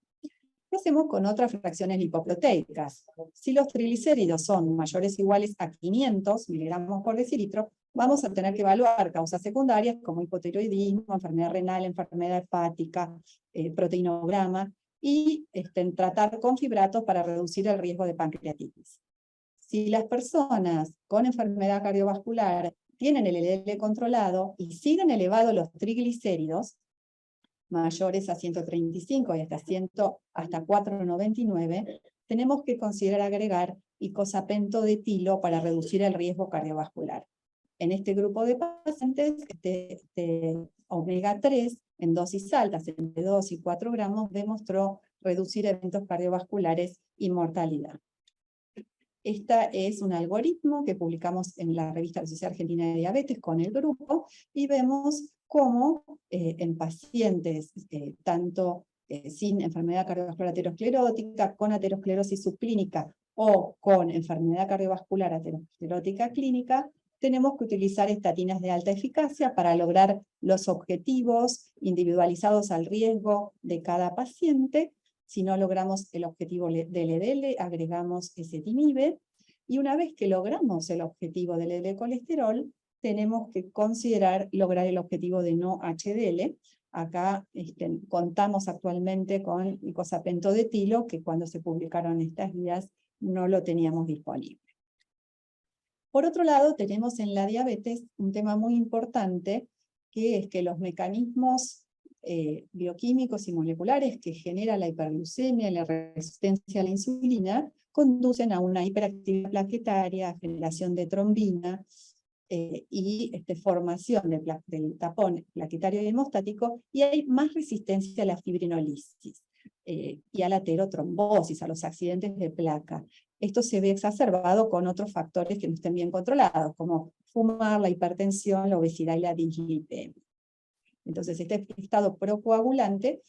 Speaker 5: ¿Qué hacemos con otras fracciones lipoproteicas? Si los triglicéridos son mayores o iguales a 500 miligramos por decilitro, vamos a tener que evaluar causas secundarias como hipotiroidismo, enfermedad renal, enfermedad hepática, proteinograma, y tratar con fibratos para reducir el riesgo de pancreatitis. Si las personas con enfermedad cardiovascular tienen el LDL controlado y siguen elevados los triglicéridos, mayores a 135 y hasta 499, tenemos que considerar agregar icosapento de etilo para reducir el riesgo cardiovascular. En este grupo de pacientes, omega 3 en dosis altas, entre 2 y 4 gramos, demostró reducir eventos cardiovasculares y mortalidad. Este es un algoritmo que publicamos en la revista de la Sociedad Argentina de Diabetes con el grupo, y vemos cómo en pacientes tanto sin enfermedad cardiovascular aterosclerótica, con aterosclerosis subclínica o con enfermedad cardiovascular aterosclerótica clínica, tenemos que utilizar estatinas de alta eficacia para lograr los objetivos individualizados al riesgo de cada paciente. Si no logramos el objetivo del LDL, agregamos ezetimibe, y una vez que logramos el objetivo del LDL colesterol, tenemos que considerar lograr el objetivo de no HDL. Acá contamos actualmente con icosapento de etilo, que cuando se publicaron estas guías no lo teníamos disponible. Por otro lado, tenemos en la diabetes un tema muy importante, que es que los mecanismos bioquímicos y moleculares que generan la hiperglucemia y la resistencia a la insulina conducen a una hiperactividad plaquetaria, generación de trombina y formación del tapón plaquetario y hemostático, y hay más resistencia a la fibrinolisis y a la aterotrombosis, a los accidentes de placa. Esto se ve exacerbado con otros factores que no estén bien controlados, como fumar, la hipertensión, la obesidad y la dislipemia. Entonces, este estado procoagulante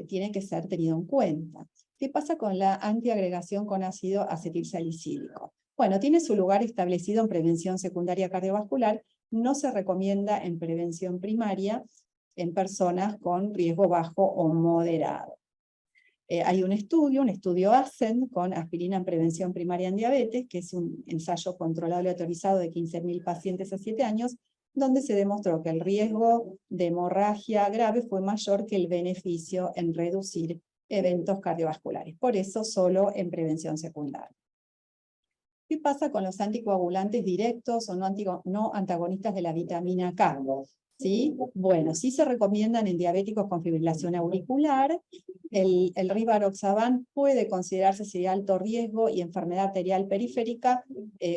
Speaker 5: tiene que ser tenido en cuenta. ¿Qué pasa con la antiagregación con ácido acetilsalicílico? Bueno, tiene su lugar establecido en prevención secundaria cardiovascular, no se recomienda en prevención primaria en personas con riesgo bajo o moderado. Hay un estudio ASCEND con aspirina en prevención primaria en diabetes, que es un ensayo controlado y autorizado de 15.000 pacientes a 7 años, donde se demostró que el riesgo de hemorragia grave fue mayor que el beneficio en reducir eventos cardiovasculares. Por eso, solo en prevención secundaria. ¿Qué pasa con los anticoagulantes directos o no antagonistas de la vitamina K? ¿Sí? Bueno, sí se recomiendan en diabéticos con fibrilación auricular. El rivaroxaban puede considerarse de alto riesgo y enfermedad arterial periférica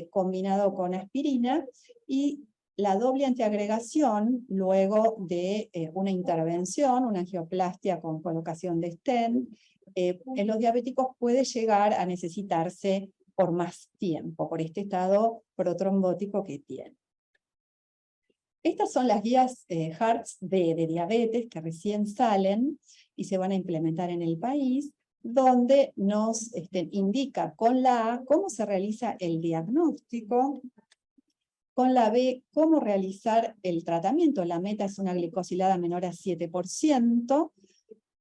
Speaker 5: combinado con aspirina, y la doble antiagregación luego de una intervención, una angioplastia con colocación de stent, en los diabéticos puede llegar a necesitarse por más tiempo, por este estado protrombótico que tiene. Estas son las guías HEARTS de diabetes que recién salen y se van a implementar en el país, donde nos indica con la A cómo se realiza el diagnóstico, con la B cómo realizar el tratamiento. La meta es una glicosilada menor a 7%,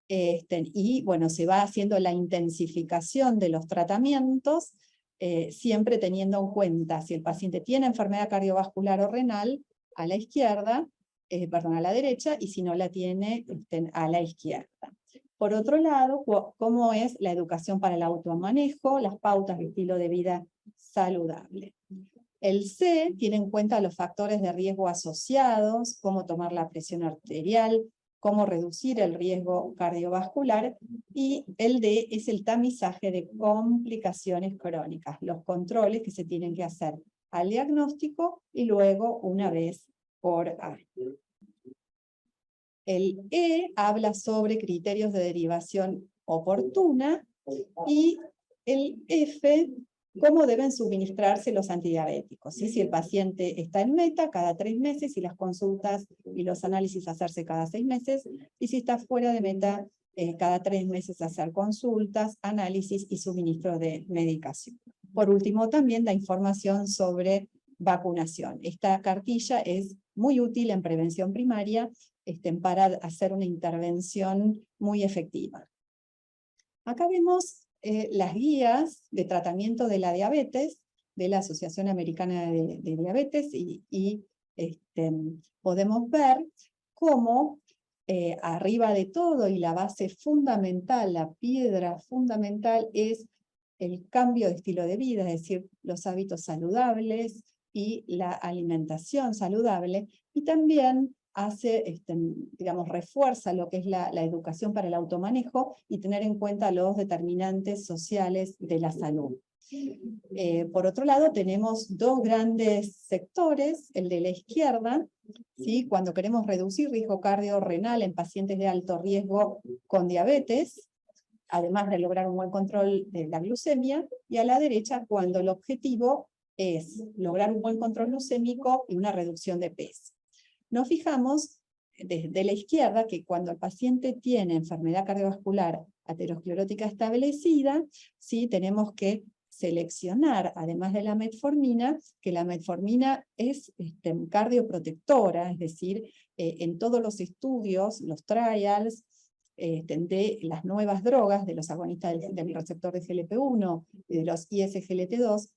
Speaker 5: y bueno, se va haciendo la intensificación de los tratamientos, siempre teniendo en cuenta si el paciente tiene enfermedad cardiovascular o renal, a la izquierda, a la derecha, y si no la tiene, a la izquierda. Por otro lado, cómo es la educación para el automanejo, las pautas de estilo de vida saludable. El C tiene en cuenta los factores de riesgo asociados, cómo tomar la presión arterial, cómo reducir el riesgo cardiovascular, y el D es el tamizaje de complicaciones crónicas, los controles que se tienen que hacer al diagnóstico y luego una vez por año. El E habla sobre criterios de derivación oportuna, y el F, cómo deben suministrarse los antidiabéticos. ¿Sí? Si el paciente está en meta, cada 3 meses, y las consultas y los análisis hacerse cada 6 meses, y si está fuera de meta, cada 3 meses hacer consultas, análisis y suministro de medicación. Por último, también la información sobre vacunación. Esta cartilla es muy útil en prevención primaria para hacer una intervención muy efectiva. Acá vemos las guías de tratamiento de la diabetes de la Asociación Americana de Diabetes, y podemos ver cómo arriba de todo, y la base fundamental, la piedra fundamental, es el cambio de estilo de vida, es decir, los hábitos saludables y la alimentación saludable, y también hace, refuerza lo que es la educación para el automanejo y tener en cuenta los determinantes sociales de la salud. Por otro lado, tenemos 2 grandes sectores, el de la izquierda, ¿sí? Cuando queremos reducir riesgo cardiorrenal en pacientes de alto riesgo con diabetes, además de lograr un buen control de la glucemia, y a la derecha cuando el objetivo es lograr un buen control glucémico y una reducción de peso. Nos fijamos desde la izquierda que cuando el paciente tiene enfermedad cardiovascular aterosclerótica establecida, ¿sí? Tenemos que seleccionar, además de la metformina, que la metformina es cardioprotectora, es decir, en todos los estudios, los trials, de las nuevas drogas, de los agonistas del receptor de GLP-1 y de los ISGLT2,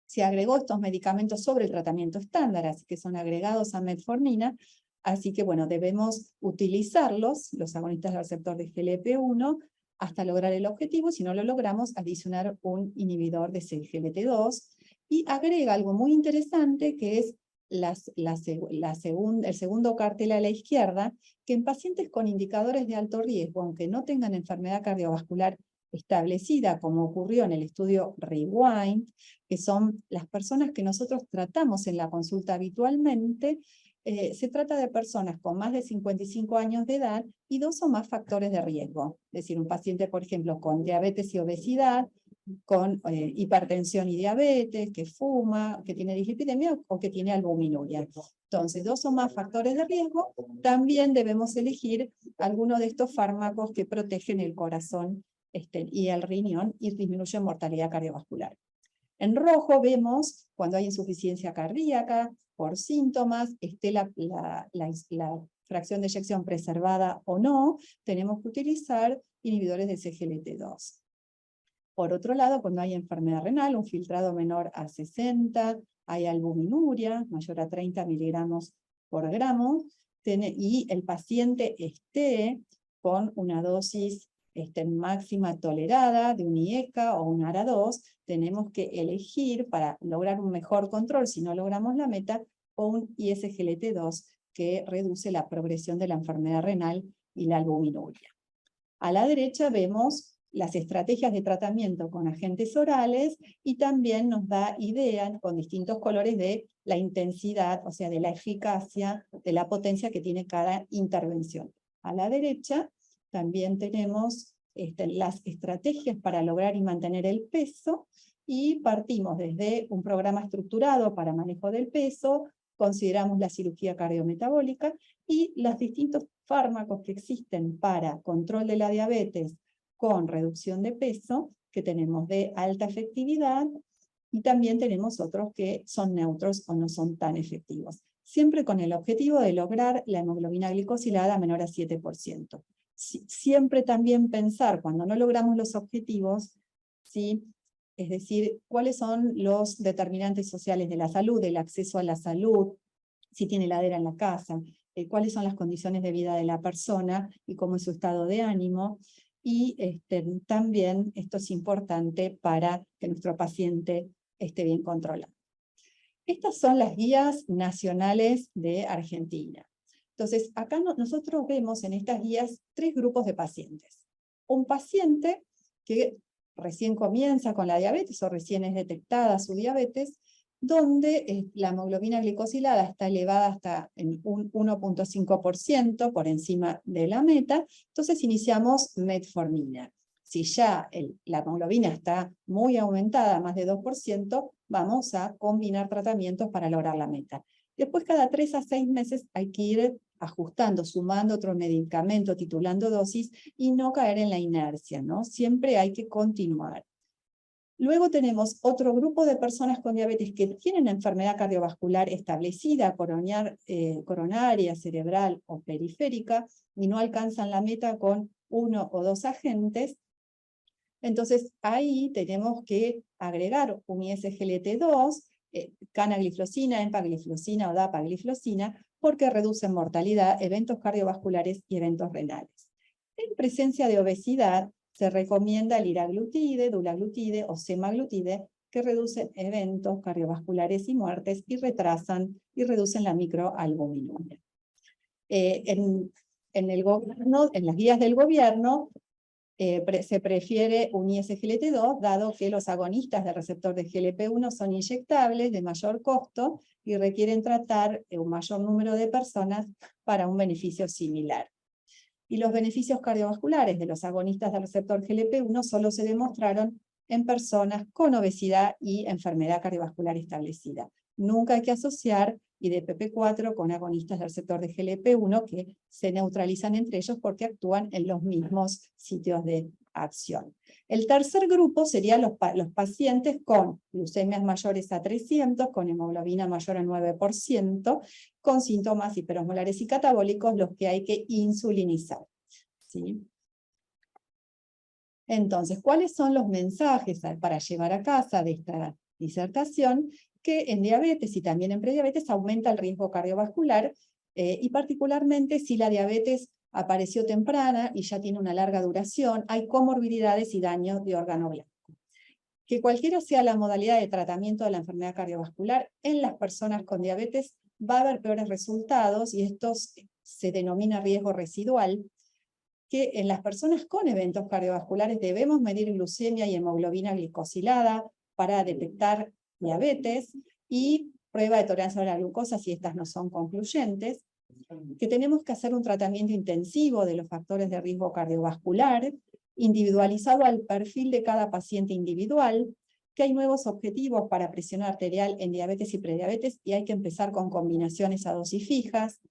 Speaker 5: se agregó estos medicamentos sobre el tratamiento estándar, así que son agregados a metformina, así que bueno, debemos utilizarlos, los agonistas del receptor de GLP-1, hasta lograr el objetivo. Si no lo logramos, adicionar un inhibidor de CGLT2, y agrega algo muy interesante, que es el segundo cartel a la izquierda, que en pacientes con indicadores de alto riesgo, aunque no tengan enfermedad cardiovascular establecida, como ocurrió en el estudio REWIND, que son las personas que nosotros tratamos en la consulta habitualmente, se trata de personas con más de 55 años de edad y 2 o más factores de riesgo. Es decir, un paciente, por ejemplo, con diabetes y obesidad, con hipertensión y diabetes, que fuma, que tiene dislipidemia o que tiene albuminuria. Entonces, 2 o más factores de riesgo, también debemos elegir alguno de estos fármacos que protegen el corazón y el riñón y disminuyen mortalidad cardiovascular. En rojo vemos cuando hay insuficiencia cardíaca, por síntomas, esté la fracción de eyección preservada o no, tenemos que utilizar inhibidores de CGLT2. Por otro lado, cuando hay enfermedad renal, un filtrado menor a 60, hay albuminuria, mayor a 30 miligramos por gramo, y el paciente esté con una dosis máxima tolerada de un IECA o un ARA2, tenemos que elegir para lograr un mejor control, si no logramos la meta, o un ISGLT2 que reduce la progresión de la enfermedad renal y la albuminuria. A la derecha vemos las estrategias de tratamiento con agentes orales, y también nos da idea con distintos colores de la intensidad, o sea, de la eficacia, de la potencia que tiene cada intervención. A la derecha también tenemos las estrategias para lograr y mantener el peso, y partimos desde un programa estructurado para manejo del peso, consideramos la cirugía cardiometabólica y los distintos fármacos que existen para control de la diabetes con reducción de peso, que tenemos de alta efectividad, y también tenemos otros que son neutros o no son tan efectivos. Siempre con el objetivo de lograr la hemoglobina glicosilada menor a 7%. Siempre también pensar, cuando no logramos los objetivos, ¿sí? Es decir, cuáles son los determinantes sociales de la salud, del acceso a la salud, si tiene heladera en la casa, cuáles son las condiciones de vida de la persona y cómo es su estado de ánimo. Y también esto es importante para que nuestro paciente esté bien controlado. Estas son las guías nacionales de Argentina. Entonces, acá nosotros vemos en estas guías 3 grupos de pacientes. Un paciente que recién comienza con la diabetes o recién es detectada su diabetes, donde la hemoglobina glicosilada está elevada hasta en un 1.5% por encima de la meta, entonces iniciamos metformina. Si ya la hemoglobina está muy aumentada, más de 2%, vamos a combinar tratamientos para lograr la meta. Después, cada 3 a 6 meses hay que ir ajustando, sumando otro medicamento, titulando dosis, y no caer en la inercia, ¿no? Siempre hay que continuar. Luego tenemos otro grupo de personas con diabetes que tienen enfermedad cardiovascular establecida, coronaria, cerebral o periférica, y no alcanzan la meta con 1 o 2 agentes. Entonces ahí tenemos que agregar un ISGLT2, canagliflozina, empagliflozina o dapagliflozina, porque reducen mortalidad, eventos cardiovasculares y eventos renales. En presencia de obesidad, se recomienda liraglutide, dulaglutide o semaglutide, que reducen eventos cardiovasculares y muertes y reducen la microalbuminuria. En las guías del gobierno se prefiere un ISGLT2, dado que los agonistas del receptor de GLP-1 son inyectables, de mayor costo, y requieren tratar un mayor número de personas para un beneficio similar. Y los beneficios cardiovasculares de los agonistas del receptor GLP-1 solo se demostraron en personas con obesidad y enfermedad cardiovascular establecida. Nunca hay que asociar IDPP4 con agonistas del receptor de GLP-1 que se neutralizan entre ellos porque actúan en los mismos sitios de acción. El tercer grupo serían los pacientes con glucemias mayores a 300, con hemoglobina mayor a 9%, con síntomas hiperosmolares y catabólicos, los que hay que insulinizar, ¿sí? Entonces, ¿cuáles son los mensajes para llevar a casa de esta disertación? Que en diabetes y también en prediabetes aumenta el riesgo cardiovascular, y particularmente si la diabetes apareció temprana y ya tiene una larga duración, hay comorbilidades y daño de órgano blanco. Que cualquiera sea la modalidad de tratamiento de la enfermedad cardiovascular, en las personas con diabetes va a haber peores resultados, y esto se denomina riesgo residual. Que en las personas con eventos cardiovasculares debemos medir glucemia y hemoglobina glicosilada para detectar diabetes, y prueba de tolerancia a la glucosa si estas no son concluyentes. Que tenemos que hacer un tratamiento intensivo de los factores de riesgo cardiovascular, individualizado al perfil de cada paciente individual. Que hay nuevos objetivos para presión arterial en diabetes y prediabetes, y hay que empezar con combinaciones a dosis fijas.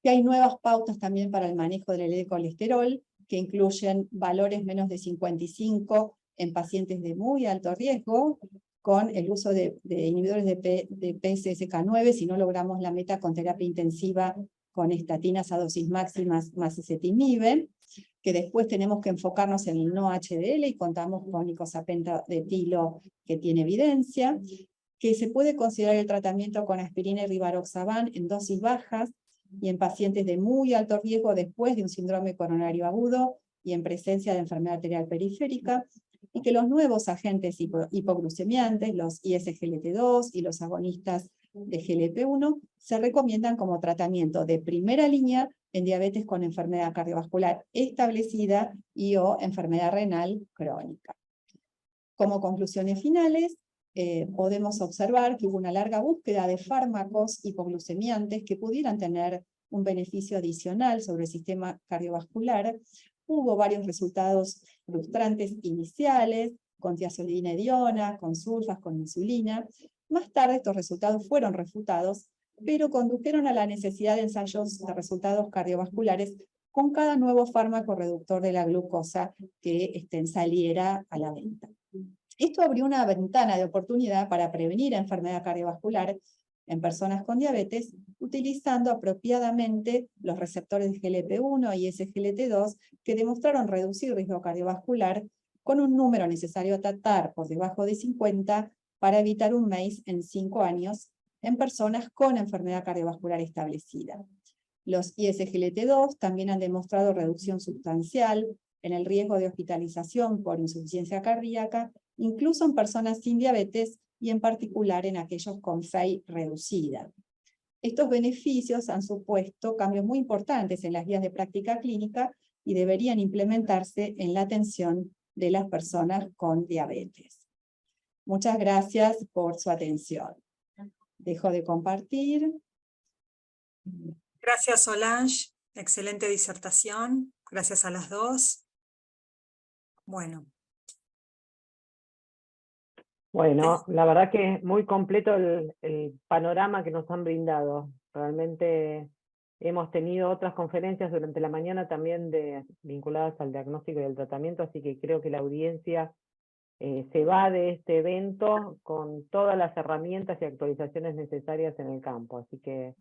Speaker 5: Que hay nuevas pautas también para el manejo del LDL-colesterol, que incluyen valores menos de 55 en pacientes de muy alto riesgo, con el uso de inhibidores de PCSK9, si no logramos la meta con terapia intensiva con estatinas a dosis máximas más ezetimibe. Que después tenemos que enfocarnos en el no HDL, y contamos con icosapenta de etilo, que tiene evidencia. Que se puede considerar el tratamiento con aspirina y rivaroxaban en dosis bajas, y en pacientes de muy alto riesgo después de un síndrome coronario agudo y en presencia de enfermedad arterial periférica. Y que los nuevos agentes hipoglucemiantes, los ISGLT2 y los agonistas de GLP-1, se recomiendan como tratamiento de primera línea en diabetes con enfermedad cardiovascular establecida y o enfermedad renal crónica. Como conclusiones finales, podemos observar que hubo una larga búsqueda de fármacos hipoglucemiantes que pudieran tener un beneficio adicional sobre el sistema cardiovascular. Hubo varios resultados frustrantes iniciales, con tiazolidina-ediona, con sulfas, con insulina. Más tarde estos resultados fueron refutados, pero condujeron a la necesidad de ensayos de resultados cardiovasculares con cada nuevo fármaco reductor de la glucosa que saliera a la venta. Esto abrió una ventana de oportunidad para prevenir enfermedad cardiovascular en personas con diabetes, utilizando apropiadamente los receptores de GLP-1 y SGLT2, que demostraron reducir riesgo cardiovascular con un número necesario a tratar por debajo de 50 para evitar un MACE en 5 años en personas con enfermedad cardiovascular establecida. Los ISGLT2 también han demostrado reducción sustancial en el riesgo de hospitalización por insuficiencia cardíaca, incluso en personas sin diabetes y en particular en aquellos con FEI reducida. Estos beneficios han supuesto cambios muy importantes en las guías de práctica clínica y deberían implementarse en la atención de las personas con diabetes. Muchas gracias por su atención. Dejo de compartir.
Speaker 3: Gracias, Solange. Excelente disertación. Gracias a las dos. Bueno.
Speaker 1: Bueno, la verdad que es muy completo el panorama que nos han brindado. Realmente hemos tenido otras conferencias durante la mañana también vinculadas al diagnóstico y al tratamiento, así que creo que la audiencia se va de este evento con todas las herramientas y actualizaciones necesarias en el campo. Así que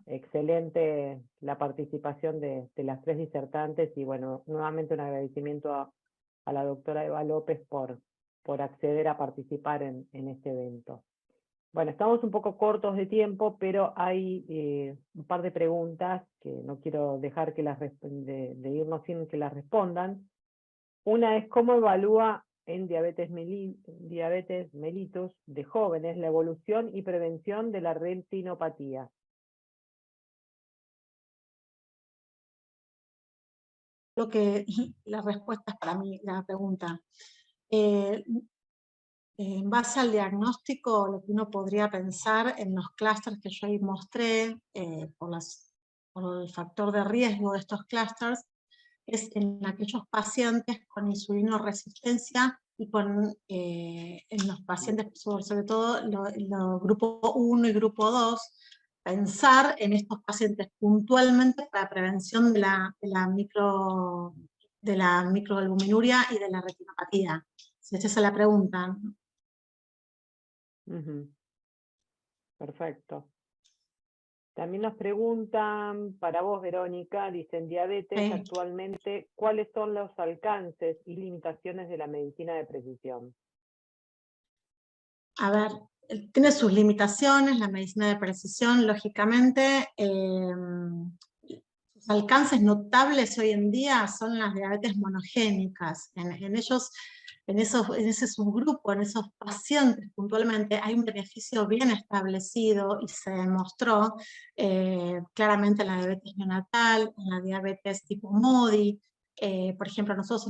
Speaker 1: excelente la participación de las tres disertantes, y bueno, nuevamente un agradecimiento a la doctora Eva López por acceder a participar en este evento. Bueno, estamos un poco cortos de tiempo, pero hay un par de preguntas que no quiero dejar de irnos sin que las respondan. Una es: ¿cómo evalúa en diabetes mellitus de jóvenes la evolución y prevención de la retinopatía?
Speaker 4: La respuesta es para mí la pregunta. En base al diagnóstico, lo que uno podría pensar en los clústeres que yo ahí mostré, por el factor de riesgo de estos clústeres, es en aquellos pacientes con insulinoresistencia y en los pacientes, sobre todo los grupo 1 y grupo 2, pensar en estos pacientes puntualmente para prevención de la de la microalbuminuria y de la retinopatía. Si es esa la pregunta.
Speaker 1: Perfecto. También nos preguntan, para vos, Verónica, dicen diabetes,
Speaker 4: Sí.
Speaker 1: actualmente, ¿cuáles son los alcances y limitaciones de la medicina de precisión?
Speaker 4: A ver, tiene sus limitaciones, la medicina de precisión, lógicamente. Sus alcances notables hoy en día son las diabetes monogénicas. En ese subgrupo, en esos pacientes puntualmente, hay un beneficio bien establecido y se demostró claramente en la diabetes neonatal, en la diabetes tipo MODY. Por ejemplo, nosotros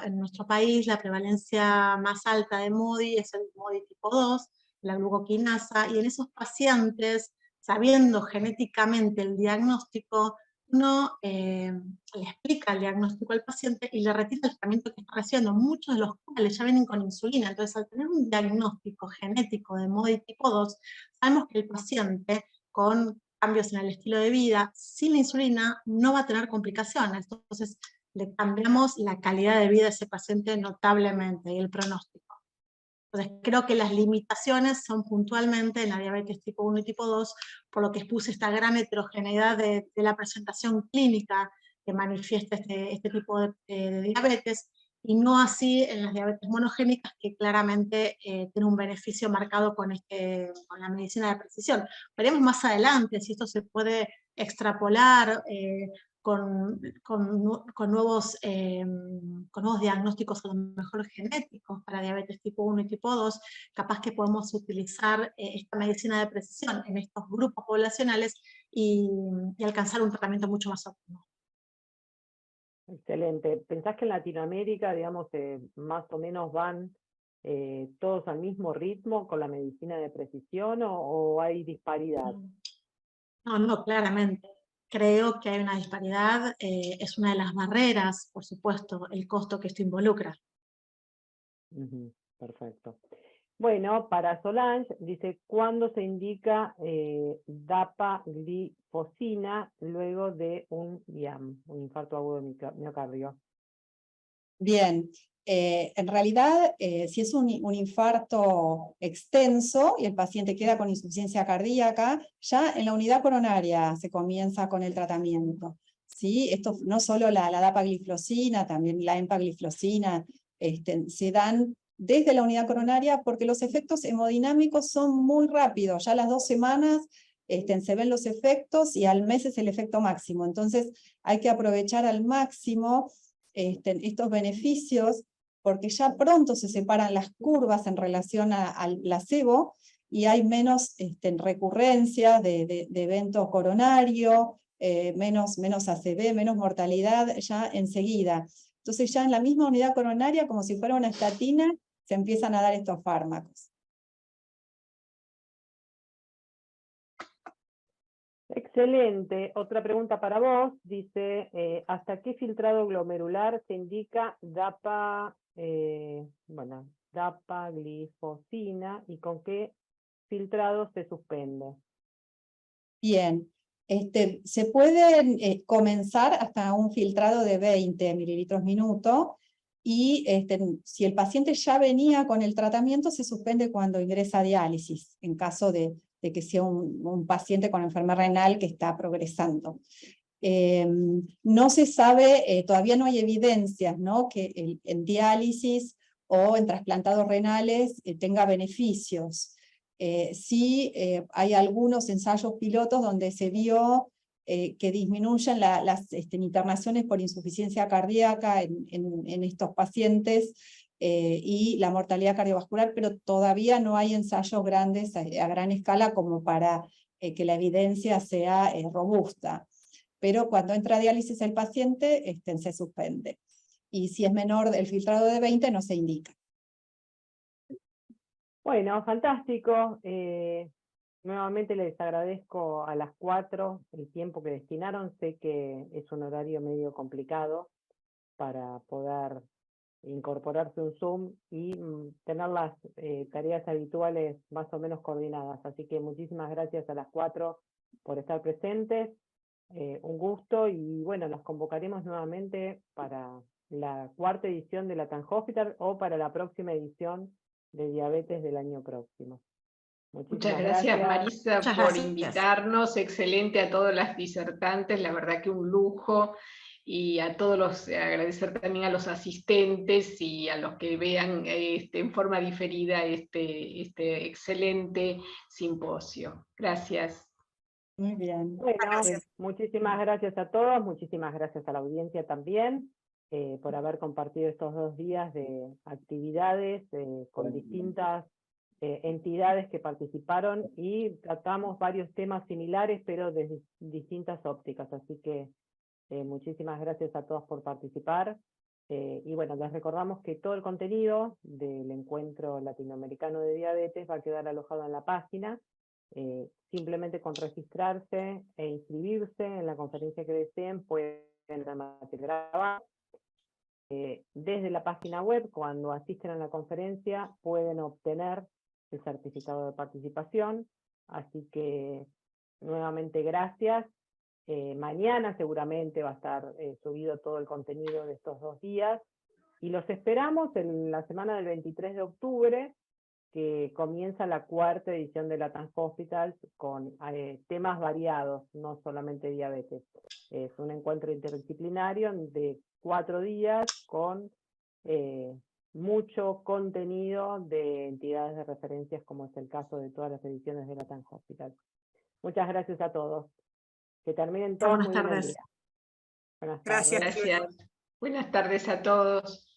Speaker 4: en nuestro país la prevalencia más alta de MODY es el MODY tipo 2, la glucoquinasa, y en esos pacientes, sabiendo genéticamente el diagnóstico, uno le explica el diagnóstico al paciente y le retira el tratamiento que está recibiendo, muchos de los cuales ya vienen con insulina. Entonces, al tener un diagnóstico genético de MODY tipo 2, sabemos que el paciente con cambios en el estilo de vida, sin la insulina, no va a tener complicaciones. Entonces, le cambiamos la calidad de vida a ese paciente notablemente y el pronóstico. Entonces, creo que las limitaciones son puntualmente en la diabetes tipo 1 y tipo 2, por lo que expuse esta gran heterogeneidad de la presentación clínica que manifiesta este tipo de diabetes, y no así en las diabetes monogénicas, que claramente tiene un beneficio marcado con la medicina de precisión. Veremos más adelante si esto se puede extrapolar con nuevos diagnósticos, a lo mejor genéticos, para diabetes tipo 1 y tipo 2, capaz que podemos utilizar esta medicina de precisión en estos grupos poblacionales y alcanzar un tratamiento mucho más óptimo.
Speaker 1: Excelente. ¿Pensás que en Latinoamérica, digamos, más o menos van todos al mismo ritmo con la medicina de precisión o hay disparidad?
Speaker 4: No, claramente. Creo que hay una disparidad, es una de las barreras, por supuesto, el costo que esto involucra.
Speaker 1: Perfecto. Bueno, para Solange, dice, ¿cuándo se indica dapaglifosina luego de un IAM, un infarto agudo de miocardio?
Speaker 5: Bien, en realidad, si es un infarto extenso y el paciente queda con insuficiencia cardíaca, ya en la unidad coronaria se comienza con el tratamiento. ¿Sí? Esto no solo la dapagliflozina, también la empagliflozina, se dan desde la unidad coronaria porque los efectos hemodinámicos son muy rápidos. Ya a las 2 semanas se ven los efectos y al mes es el efecto máximo. Entonces hay que aprovechar al máximo estos beneficios, porque ya pronto se separan las curvas en relación al placebo y hay menos recurrencias de evento coronario, menos ACV, menos mortalidad ya enseguida. Entonces ya en la misma unidad coronaria, como si fuera una estatina, se empiezan a dar estos fármacos.
Speaker 1: Excelente. Otra pregunta para vos. Dice, ¿hasta qué filtrado glomerular se indica dapaglifosina y con qué filtrado se suspende?
Speaker 5: Bien, se puede comenzar hasta un filtrado de 20 mililitros minuto, y si el paciente ya venía con el tratamiento, se suspende cuando ingresa a diálisis, en caso de que sea un paciente con enfermedad renal que está progresando. No se sabe, todavía no hay evidencias, ¿no?, que en diálisis o en trasplantados renales tenga beneficios. Sí, hay algunos ensayos pilotos donde se vio que disminuyen las internaciones por insuficiencia cardíaca en estos pacientes y la mortalidad cardiovascular, pero todavía no hay ensayos grandes a gran escala como para que la evidencia sea robusta. Pero cuando entra a diálisis el paciente, se suspende. Y si es menor el filtrado de 20, no se indica.
Speaker 1: Bueno, fantástico. Nuevamente les agradezco a las 4 el tiempo que destinaron. Sé que es un horario medio complicado para poder incorporarse un Zoom y tener las tareas habituales más o menos coordinadas. Así que muchísimas gracias a las 4 por estar presentes. Un gusto y bueno, las convocaremos nuevamente para la 4ª edición de Latam Hospital o para la próxima edición de diabetes del año próximo.
Speaker 2: Muchas gracias, Marisa,
Speaker 4: Muchas
Speaker 2: por
Speaker 4: gracias.
Speaker 2: invitarnos. Excelente a todas las disertantes, la verdad que un lujo. Y a todos agradecer también a los asistentes y a los que vean en forma diferida este excelente simposio. Gracias.
Speaker 5: Muy bien.
Speaker 1: Bueno,
Speaker 3: Gracias.
Speaker 1: muchísimas gracias a todos, muchísimas gracias a la audiencia también por haber compartido estos 2 días de actividades con distintas entidades que participaron y tratamos varios temas similares pero desde distintas ópticas, así que muchísimas gracias a todos por participar. Y bueno, les recordamos que todo el contenido del Encuentro Latinoamericano de Diabetes va a quedar alojado en la página, simplemente con registrarse e inscribirse en la conferencia que deseen, pueden tener material grabado. Desde la página web, cuando asisten a la conferencia, pueden obtener el certificado de participación, así que nuevamente gracias. Mañana seguramente va a estar subido todo el contenido de estos 2 días, y los esperamos en la semana del 23 de octubre, que comienza la 4ª edición de Latam Hospitals con temas variados, no solamente diabetes. Es un encuentro interdisciplinario de 4 días con mucho contenido de entidades de referencias, como es el caso de todas las ediciones de Latam Hospitals. Muchas gracias a todos. Que terminen todos
Speaker 4: Buenas
Speaker 1: muy bien el
Speaker 4: tardes.
Speaker 1: día. Buenas
Speaker 3: Gracias.
Speaker 1: tardes.
Speaker 2: Gracias. Buenas tardes a todos.